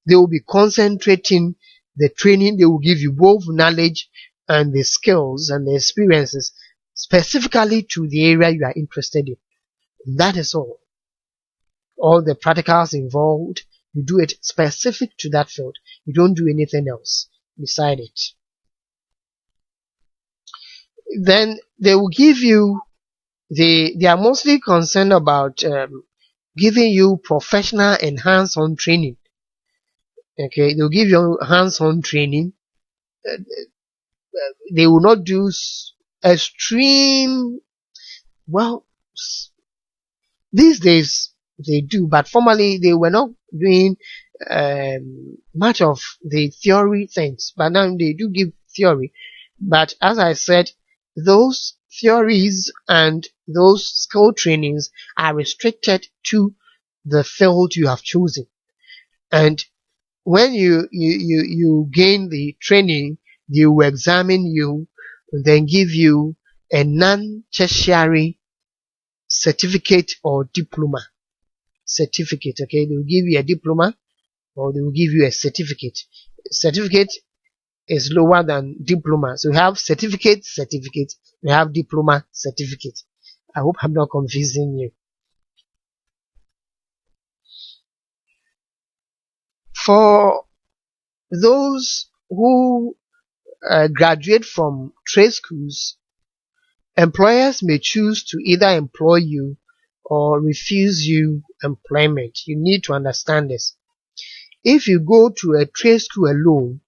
They will be concentrating the training. They will give you both knowledge and the skills and the experiences specifically to the area you are interested in. That is all. All the practicals involved, you do it specific to that field. You don't do anything else beside it. Then they will give you they are mostly concerned about giving you professional and hands-on training. Okay, they'll give you hands-on training. They will not do extreme. Well, these days they do, but formerly they were not doing much of the theory things. But now they do give theory. But as I said, those theories and those skill trainings are restricted to the field you have chosen. And when you gain the training, they will examine you and then give you a non-tertiary certificate or diploma. Certificate, okay? They will give you a diploma or they will give you a certificate. Certificate is lower than diploma. So you have certificate, you have diploma, certificate. I hope I'm not confusing you. For those who graduate from trade schools, employers may choose to either employ you or refuse you employment. You need to understand this. If you go to a trade school alone,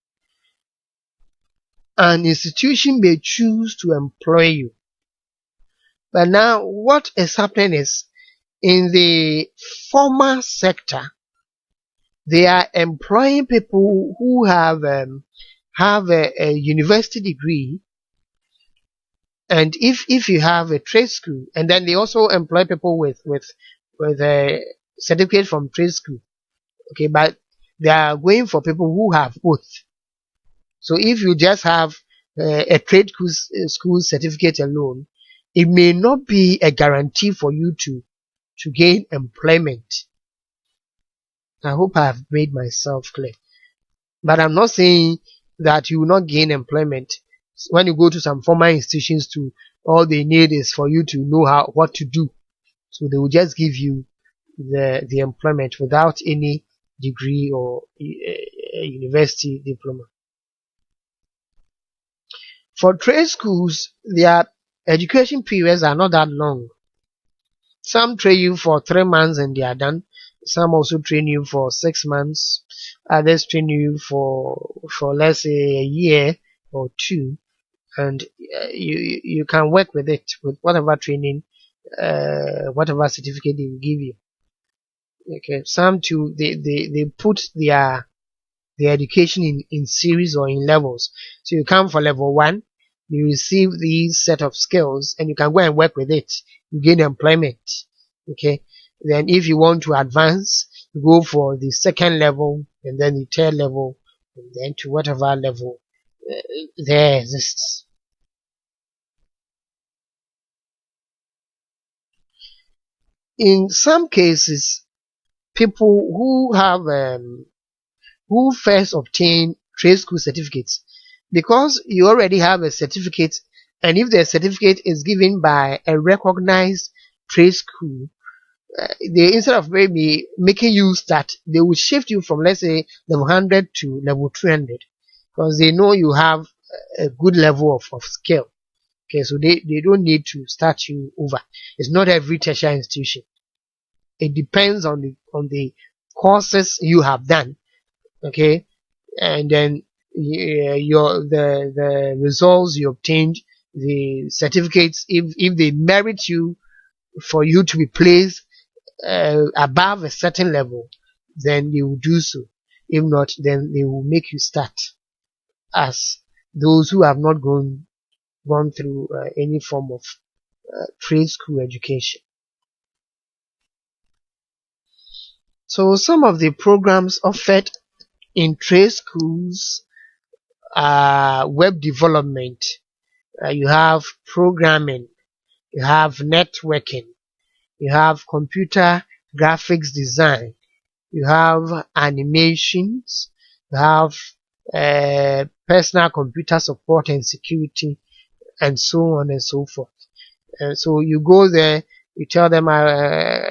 an institution may choose to employ you. But now what is happening is, in the formal sector, they are employing people who have a university degree, and if you have a trade school, and then they also employ people with a certificate from trade school. Okay, but they are going for people who have both. So if you just have a trade school certificate alone, it may not be a guarantee for you to gain employment. I hope I have made myself clear. But I'm not saying that you will not gain employment. When you go to some formal institutions too, all they need is for you to know what to do. So they will just give you the employment without any degree or university diploma. For trade schools, their education periods are not that long. Some train you for 3 months and they are done. Some also train you for 6 months. Others train you for let's say a year or 2, and you can work with it, with whatever training, whatever certificate they will give you. Okay, some too they put their education in series or in levels. So you come for level 1, you receive these set of skills, and you can go and work with it. You gain employment. Okay, then if you want to advance, you go for the 2nd level, and then the 3rd level, and then to whatever level there exists. In some cases, people who first obtain trade school certificates, because you already have a certificate, and if the certificate is given by a recognized trade school, they, instead of maybe making you start, they will shift you from, let's say, level 100 to level 300, because they know you have a good level of skill. Okay, so they don't need to start you over. It's not every tertiary institution. It depends on the courses you have done. Okay, and then the results you obtained, the certificates, if they merit you for you to be placed above a certain level, then they will do so. If not, then they will make you start as those who have not gone through any form of trade school education. So some of the programs offered in trade schools are web development. You have programming, you have networking, you have computer graphics design, you have animations, you have personal computer support and security, and so on and so forth. So you go there, you tell them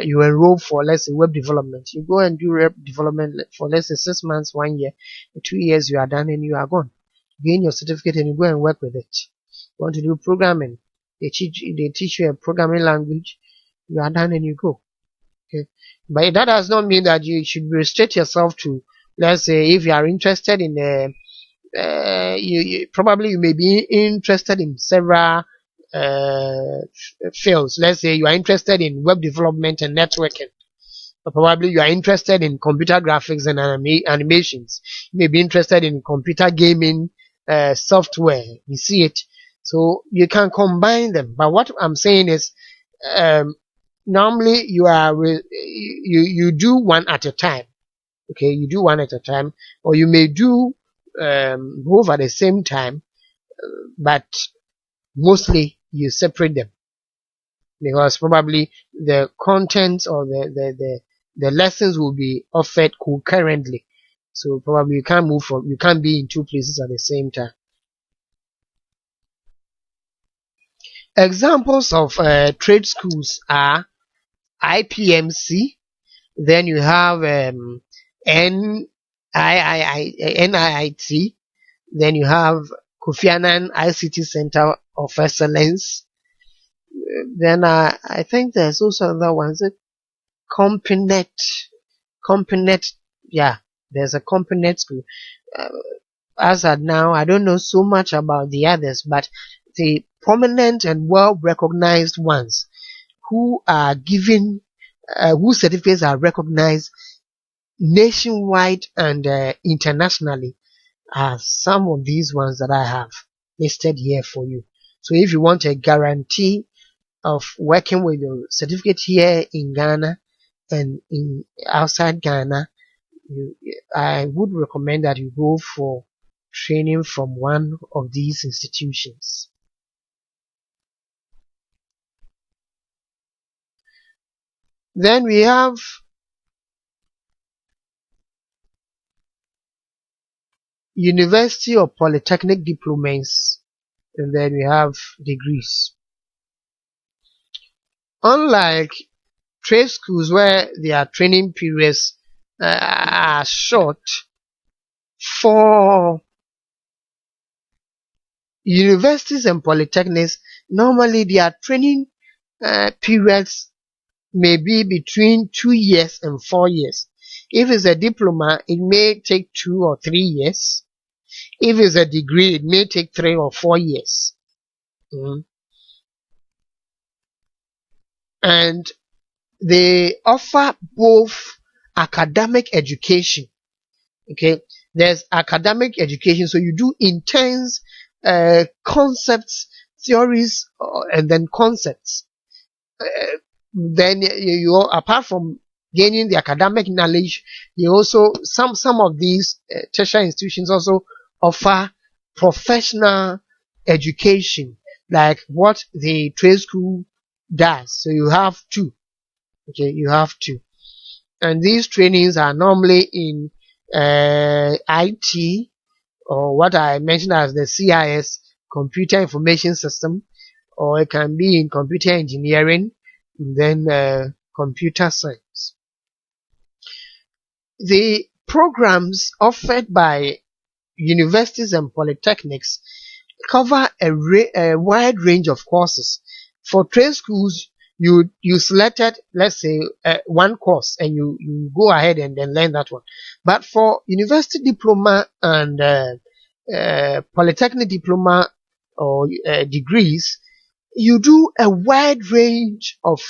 you enroll for, let's say, web development. You go and do web development for, let's say, 6 months, 1 year, 2 years, you are done and you are gone. Gain your certificate and you go and work with it. You want to do programming, they teach you a programming language, you are done and you go. Okay. But that does not mean that you should restrict yourself to, let's say, if you are interested in probably you may be interested in several fields. Let's say you are interested in web development and networking, or probably you are interested in computer graphics and animations. You may be interested in computer gaming software. You see it, so you can combine them. But what I'm saying is, normally you do one at a time. Okay, you do one at a time, or you may do both at the same time, but mostly you separate them, because probably the contents or the lessons will be offered concurrently. So probably you can't be in two places at the same time. Examples of trade schools are IPMC, then you have NIIT, then you have Kofi Annan ICT Center of Excellence. Then I think there's also another one. Is it Compinet? Yeah, there's a Compinet school. As at now, I don't know so much about the others, but the prominent and well-recognized ones who are given, whose certificates are recognized nationwide and internationally, are some of these ones that I have listed here for you. So if you want a guarantee of working with your certificate here in Ghana and in outside Ghana, I would recommend that you go for training from one of these institutions. Then we have university or polytechnic diplomas, and then we have degrees. Unlike trade schools where their training periods are short, for universities and polytechnics, normally their training periods may be between 2 years and 4 years. If it's a diploma, it may take 2 or 3 years. If it's a degree, it may take 3 or 4 years. And they offer both academic education. Okay, there's academic education, so you do intense concepts, theories, and then concepts. Then you apart from gaining the academic knowledge, you also some of these tertiary institutions also offer professional education, like what the trade school does. So you have two. Okay, you have two, and these trainings are normally in IT, or what I mentioned as the CIS, computer information system, or it can be in computer engineering, then computer science. The programs offered by universities and polytechnics cover a wide range of courses. For trade schools, you selected, let's say, one course, and you go ahead and then learn that one. But for university diploma and polytechnic diploma or degrees, you do a wide range of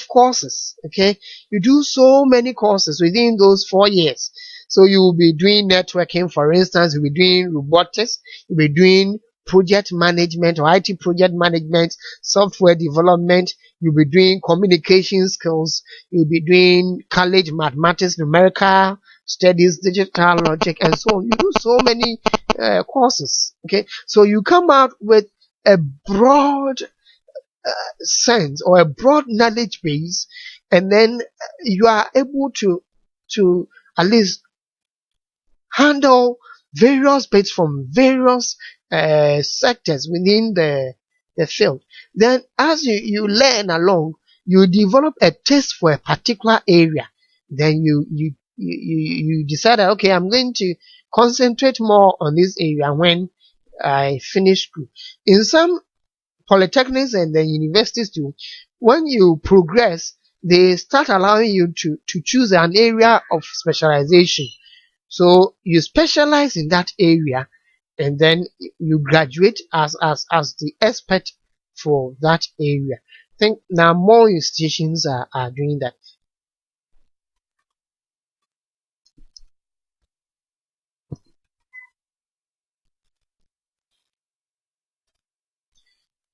courses. Okay, you do so many courses within those 4 years. So you will be doing networking, for instance. You'll be doing robotics. You'll be doing project management or IT project management, software development. You'll be doing communication skills. You'll be doing college mathematics, numerical studies, digital logic, and so on. You do so many courses. Okay, so you come out with a broad sense or a broad knowledge base, and then you are able to at least handle various bits from various sectors within the field. Then as you learn along, you develop a taste for a particular area. Then you decide that, okay, I'm going to concentrate more on this area when I finish school. In some polytechnics and the universities too, when you progress, they start allowing you to choose an area of specialization. So you specialize in that area, and then you graduate as the expert for that area. I think now more institutions are doing that.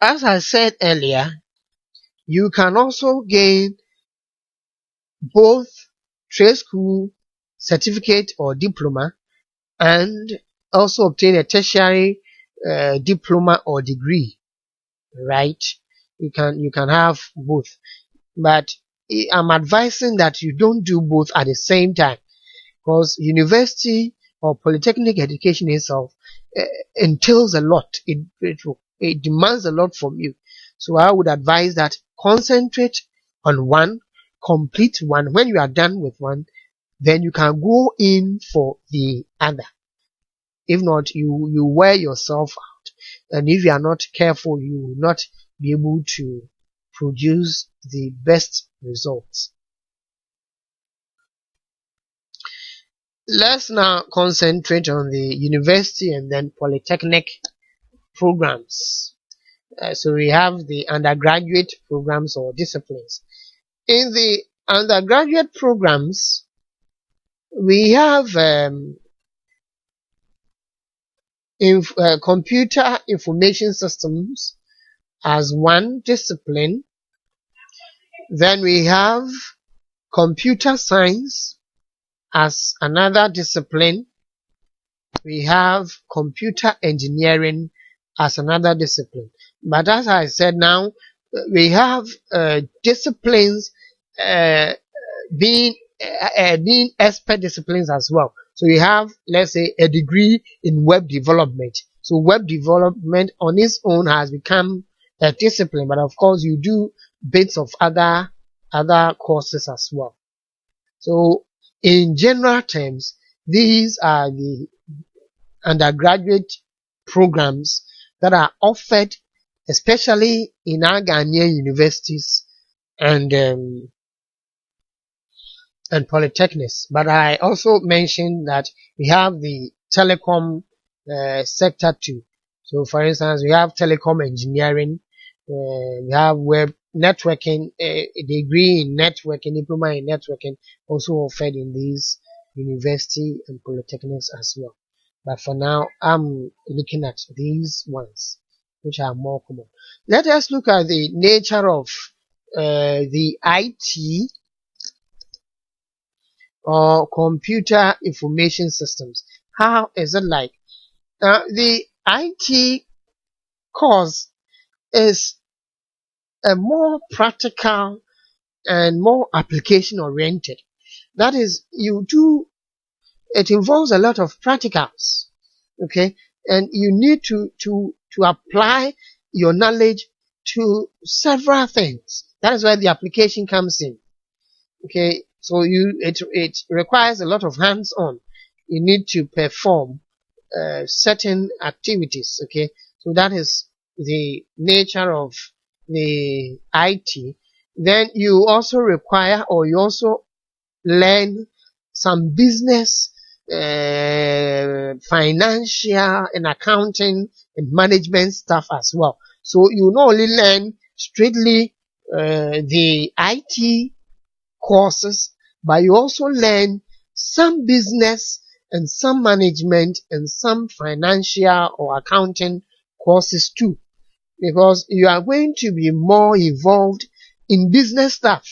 As I said earlier, you can also gain both trade school certificate or diploma, and also obtain a tertiary diploma or degree, right? You can have both, but I'm advising that you don't do both at the same time, because university or polytechnic education itself uh, entails a lot. It demands a lot from you. So I would advise that concentrate on one, complete one. When you are done with one, then you can go in for the other. If not, you wear yourself out, and if you are not careful, you will not be able to produce the best results. Let's now concentrate on the university and then polytechnic programs. So we have the undergraduate programs or disciplines. In the undergraduate programs, we have computer information systems as one discipline. Then we have computer science as another discipline. We have computer engineering as another discipline. But as I said now, we have disciplines uh, being being expert disciplines as well. So you have, let's say, a degree in web development. So web development on its own has become a discipline, but of course you do bits of other courses as well. So in general terms, these are the undergraduate programs that are offered, especially in our Ghanaian universities and polytechnics. But I also mentioned that we have the telecom sector too. So, for instance, we have telecom engineering, we have web networking, a degree in networking, diploma in networking, also offered in these university and polytechnics as well. But for now, I'm looking at these ones, which are more common. Let us look at the nature of the IT or computer information systems. How is it like? The IT course is a more practical and more application oriented. That is, it involves a lot of practicals, okay? And you need to apply your knowledge to several things. That is why the application comes in, okay? So it requires a lot of hands-on. You need to perform certain activities, okay? So that is the nature of the IT. Then you also require, or you also learn some business, financial and accounting and management stuff as well. So you not only learn strictly the IT courses, but you also learn some business and some management and some financial or accounting courses too, because you are going to be more involved in business stuff.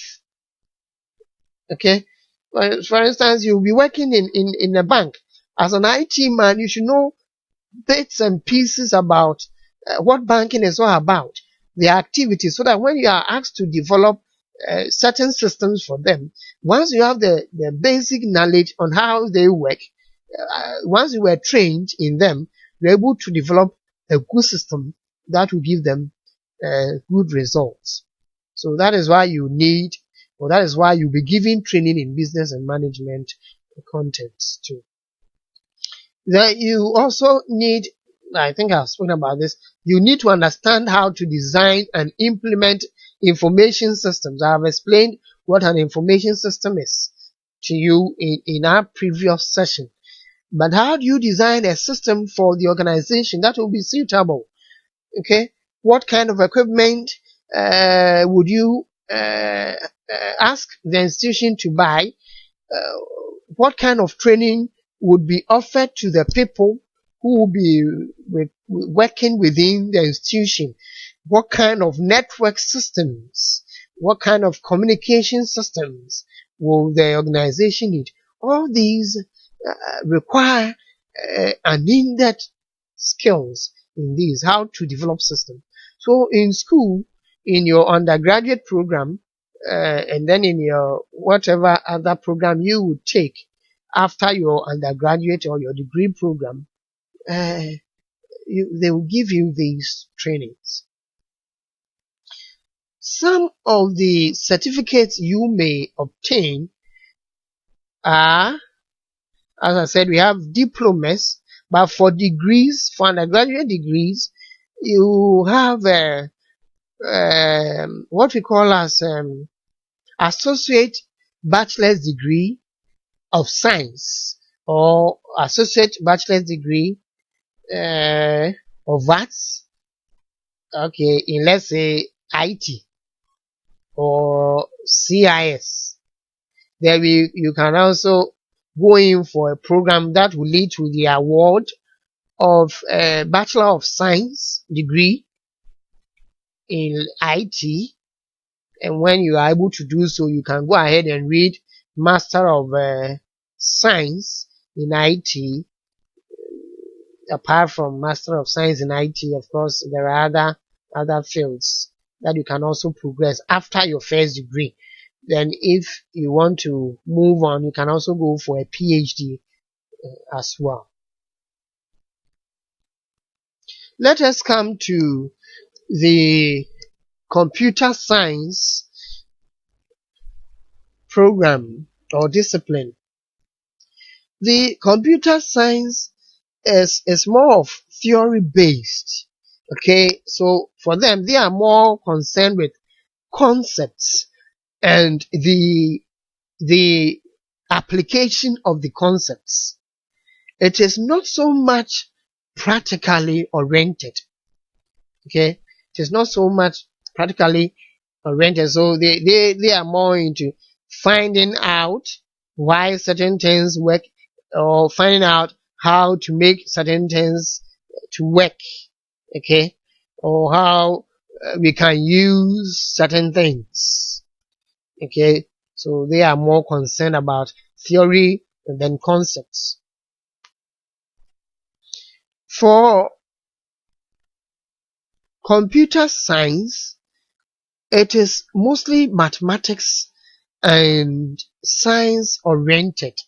Okay, for instance, you'll be working in a bank. As an IT man, you should know bits and pieces about what banking is all about. their activities, so that when you are asked to develop certain systems for them, once you have the basic knowledge on how they work, once you were trained in them, you're able to develop a good system that will give them good results. So that is why you need, or that is why you'll be giving training in business and management contexts too. Then you also need, I think I've spoken about this, you need to understand how to design and implement information systems. I have explained what an information system is to you in our previous session. But how do you design a system for the organization that will be suitable? Okay, what kind of equipment would you ask the institution to buy? What kind of training would be offered to the people who will be working within the institution? What kind of network systems, what kind of communication systems will the organization need? All these require an in-depth skills in these, how to develop systems. So in school, in your undergraduate program, and then in your whatever other program you would take after your undergraduate or your degree program, they will give you these trainings. Some of the certificates you may obtain are, as I said, we have diplomas, but for degrees, for undergraduate degrees, you have what we call as associate bachelor's degree of science, or associate bachelor's degree of arts, okay, in, let's say, IT or CIS. Then you can also go in for a program that will lead to the award of a Bachelor of Science degree in IT. And when you are able to do so, you can go ahead and read Master of Science in IT. Apart from Master of Science in IT, of course, there are other fields that you can also progress after your first degree. Then if you want to move on, you can also go for a PhD as well. Let us come to the computer science program or discipline. The computer science is more of theory based. Okay, so for them, they are more concerned with concepts and the application of the concepts. It is not so much practically oriented. Okay, it is not so much practically oriented. So they are more into finding out why certain things work, or finding out how to make certain things to work. Okay, or how we can use certain things. Okay, so they are more concerned about theory than concepts. For computer science, it is mostly mathematics and science oriented.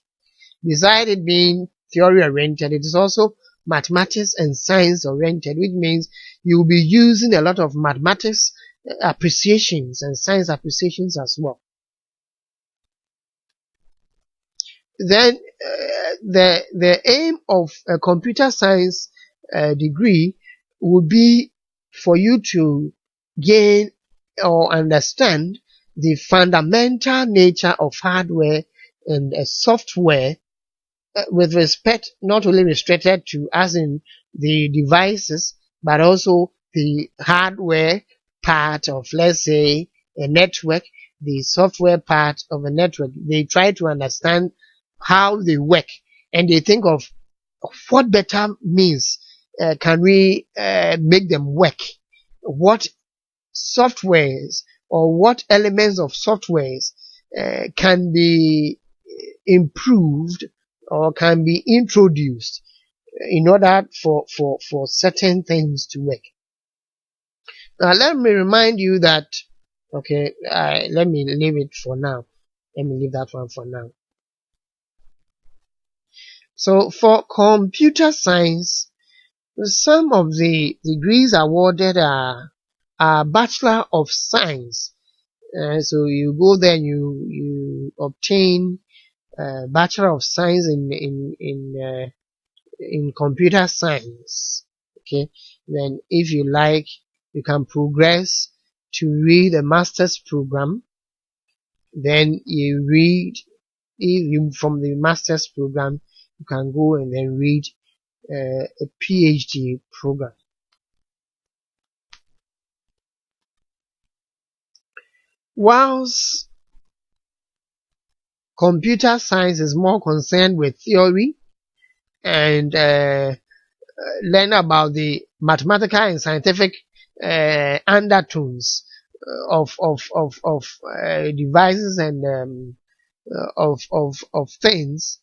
Besides it being theory oriented, it is also mathematics and science oriented, which means you will be using a lot of mathematics appreciations and science appreciations as well. Then the aim of a computer science degree would be for you to gain or understand the fundamental nature of hardware and software with respect, not only restricted to as in the devices, but also the hardware part of, let's say, a network, the software part of a network. They try to understand how they work, and they think of what better means can we make them work, what softwares or what elements of softwares can be improved or can be introduced in order for certain things to work. Let me remind you that, okay, let me leave it for now. Let me leave that one for now. So for computer science, some of the degrees awarded are Bachelor of Science. So you go there and you obtain Bachelor of Science in computer science. Okay, then if you like, you can progress to read a master's program. Then you read, if you from the master's program, you can go and then read a PhD program. Whilst computer science is more concerned with theory and learn about the mathematical and scientific undertones of devices and of things,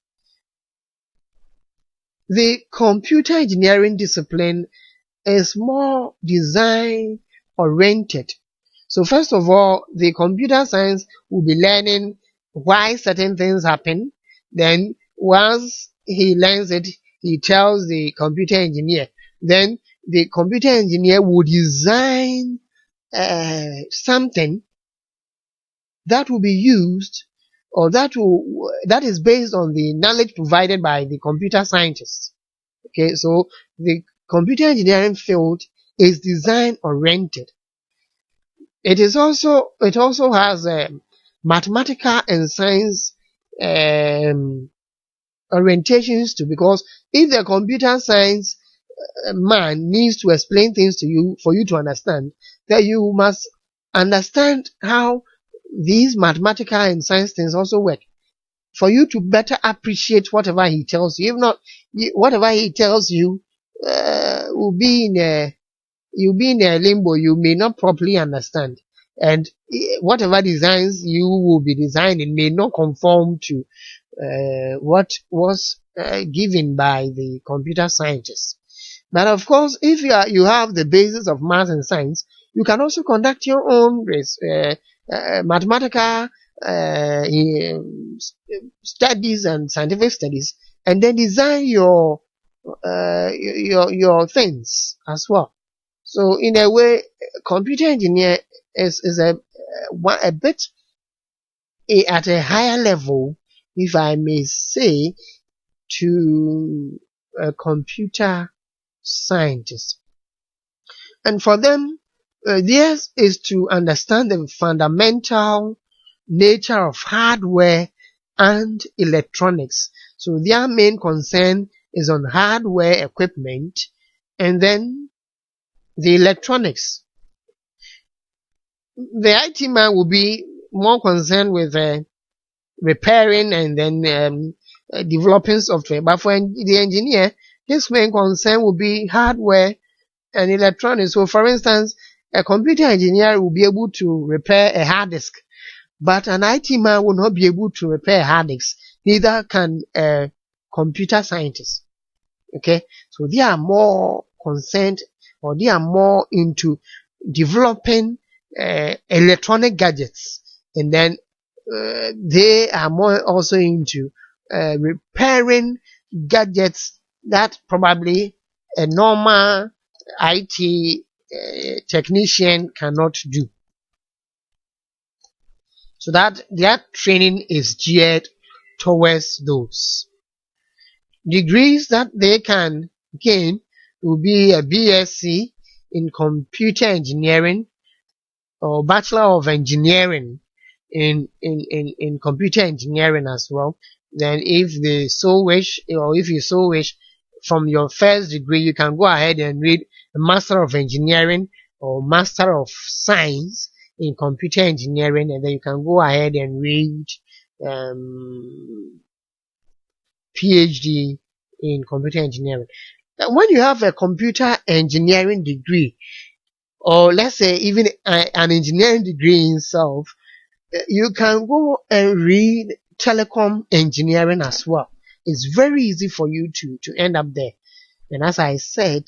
the computer engineering discipline is more design oriented. So first of all, the computer science will be learning why certain things happen. Then once he learns it, he tells the computer engineer. Then the computer engineer will design something that will be used, or that is based on the knowledge provided by the computer scientists. Okay, so the computer engineering field is design oriented. It also has mathematical and science orientations too, because if the computer science man needs to explain things to you for you to understand, then you must understand how these mathematical and science things also work for you to better appreciate whatever he tells you. If not, whatever he tells you will be in a you'll be in a limbo. You may not properly understand, and whatever designs you will be designing may not conform to what was given by the computer scientists. But of course, if you have the basis of math and science, you can also conduct your own mathematical studies and scientific studies, and then design your things as well. So in a way, computer engineer is a bit at a higher level, if I may say, to a computer scientist. And for them, theirs is to understand the fundamental nature of hardware and electronics. So their main concern is on hardware equipment and then the electronics. The IT man will be more concerned with repairing and then developing software. But for the engineer, his main concern will be hardware and electronics. So for instance, a computer engineer will be able to repair a hard disk, but an IT man will not be able to repair a hard disk. Neither can a computer scientist. Okay, so they are more concerned, or they are more into developing electronic gadgets, and then they are more also into repairing gadgets that probably a normal IT technician cannot do. So that their training is geared towards those. Degrees that they can gain will be a BSc in computer engineering or Bachelor of Engineering in computer engineering as well. Then if they so wish, or if you so wish, from your first degree, you can go ahead and read a Master of Engineering or Master of Science in computer engineering, and then you can go ahead and read PhD in computer engineering. Now, when you have a computer engineering degree, or let's say even an engineering degree itself, you can go and read telecom engineering as well. It's very easy for you to end up there. And as I said,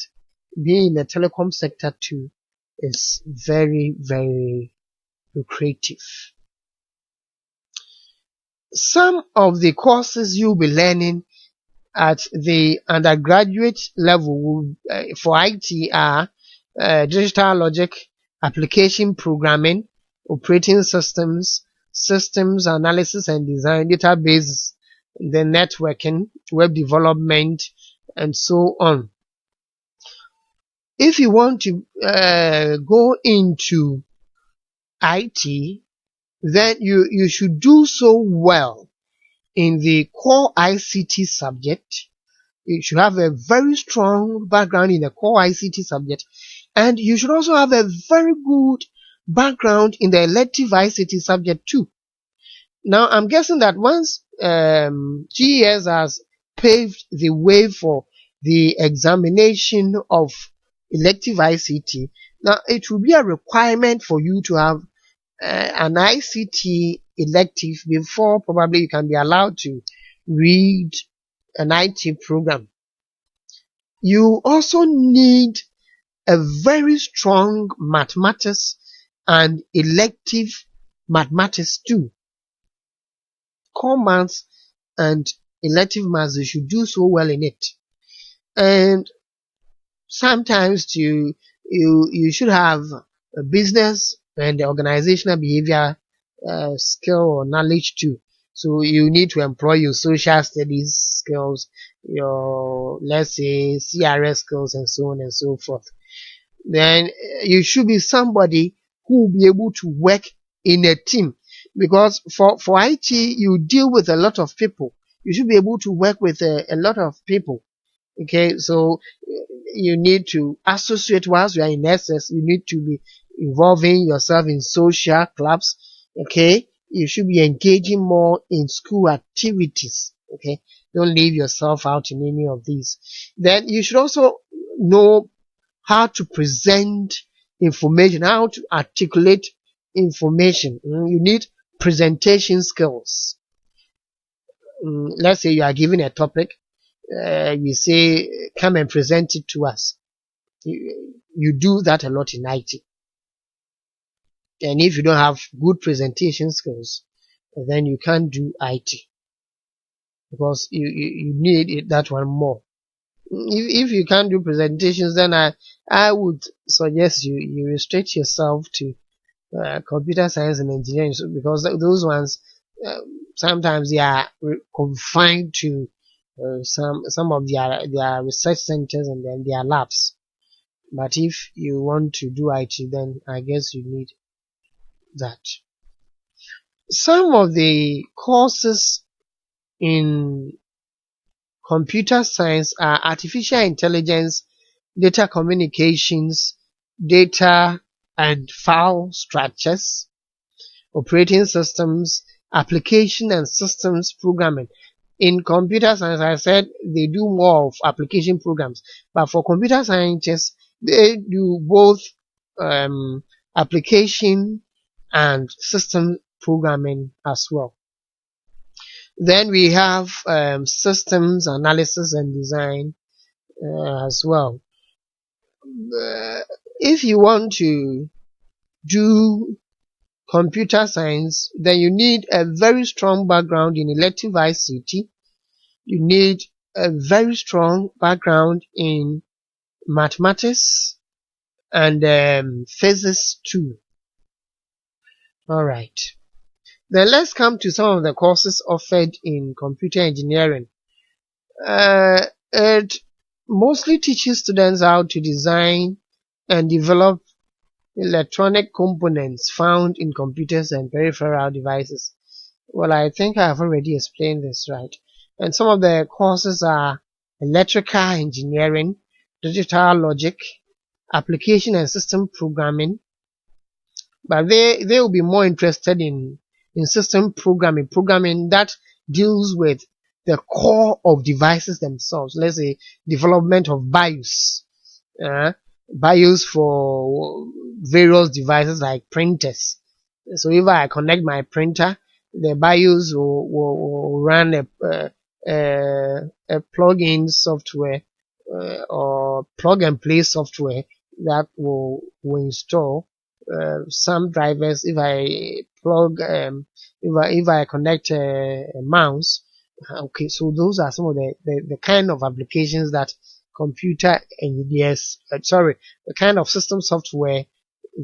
being in the telecom sector too is very, very lucrative. Some of the courses you'll be learning at the undergraduate level for IT are digital logic, application programming, operating systems, systems analysis and design, database, the networking, web development, and so on. If you want to go into IT, then you should do so well in the core ICT subject. You should have a very strong background in the core ICT subject, and you should also have a very good background in the elective ICT subject too. Now, I'm guessing that once GES has paved the way for the examination of elective ICT, now it will be a requirement for you to have an ICT elective before probably you can be allowed to read an IT program. You also need a very strong mathematics and elective mathematics too. Core maths and elective maths, you should do so well in it. And sometimes you should have a business and organizational behavior skill or knowledge too. So you need to employ your social studies skills, your, let's say, CRS skills, and so on and so forth. Then you should be somebody who will be able to work in a team, because for IT you deal with a lot of people. You should be able to work with a lot of people. Okay, so you need to associate whilst you are in SS. You need to be involving yourself in social clubs. Okay, you should be engaging more in school activities. Okay, don't leave yourself out in any of these. Then you should also know how to present information, how to articulate information. You need presentation skills. Let's say you are given a topic, you say, come and present it to us. You do that a lot in IT. And if you don't have good presentation skills, then you can't do IT, because you need that one more. If you can't do presentations, then I would suggest you restrict yourself to computer science and engineering, because those ones sometimes they are confined to some of their research centers and then their labs. But if you want to do IT, then I guess you need that. Some of the courses in computer science are artificial intelligence, data communications, data and file structures, operating systems, application and systems programming. In computer science, I said they do more of application programs, but for computer scientists, they do both application and system programming as well. Then we have systems analysis and design as well. If you want to do computer science, then you need a very strong background in elective ICT. You need a very strong background in mathematics and physics too. Alright. Then let's come to some of the courses offered in computer engineering. It mostly teaches students how to design and develop electronic components found in computers and peripheral devices. Well, I think I have already explained this, right? And some of the courses are electrical engineering, digital logic, application and system programming. But they will be more interested in system programming that deals with the core of devices themselves. Let's say development of BIOS. BIOS for various devices like printers. So if I connect my printer, the BIOS will run a plug-in software or plug and play software that will install some drivers. If I plug, if I connect a mouse, okay, so those are some of the kind of applications that computer engineers, the kind of system software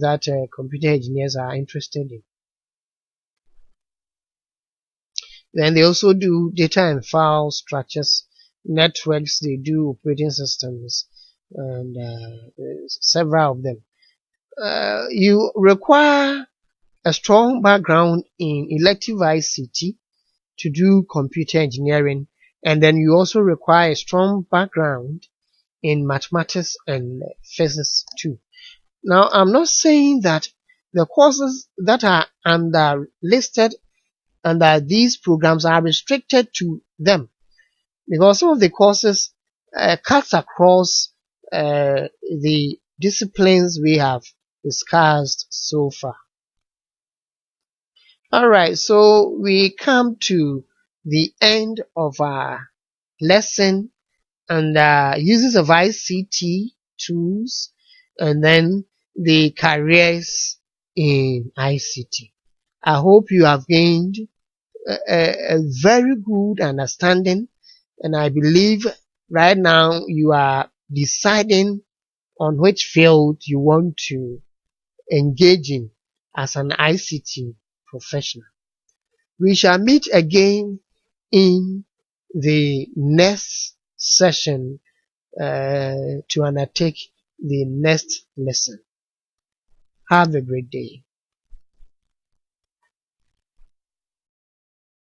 that computer engineers are interested in. Then they also do data and file structures, networks, they do operating systems, and several of them. You require a strong background in elective ICT to do computer engineering, and then you also require a strong background in mathematics and physics too. Now, I'm not saying that the courses that are listed under these programs are restricted to them, because some of the courses cuts across the disciplines we have discussed so far. Alright, so we come to the end of our lesson and uses of ICT tools, and then the careers in ICT. I hope you have gained a very good understanding, and I believe right now you are deciding on which field you want to engage in as an ICT professional. We shall meet again in the next session to undertake the next lesson. Have a great day.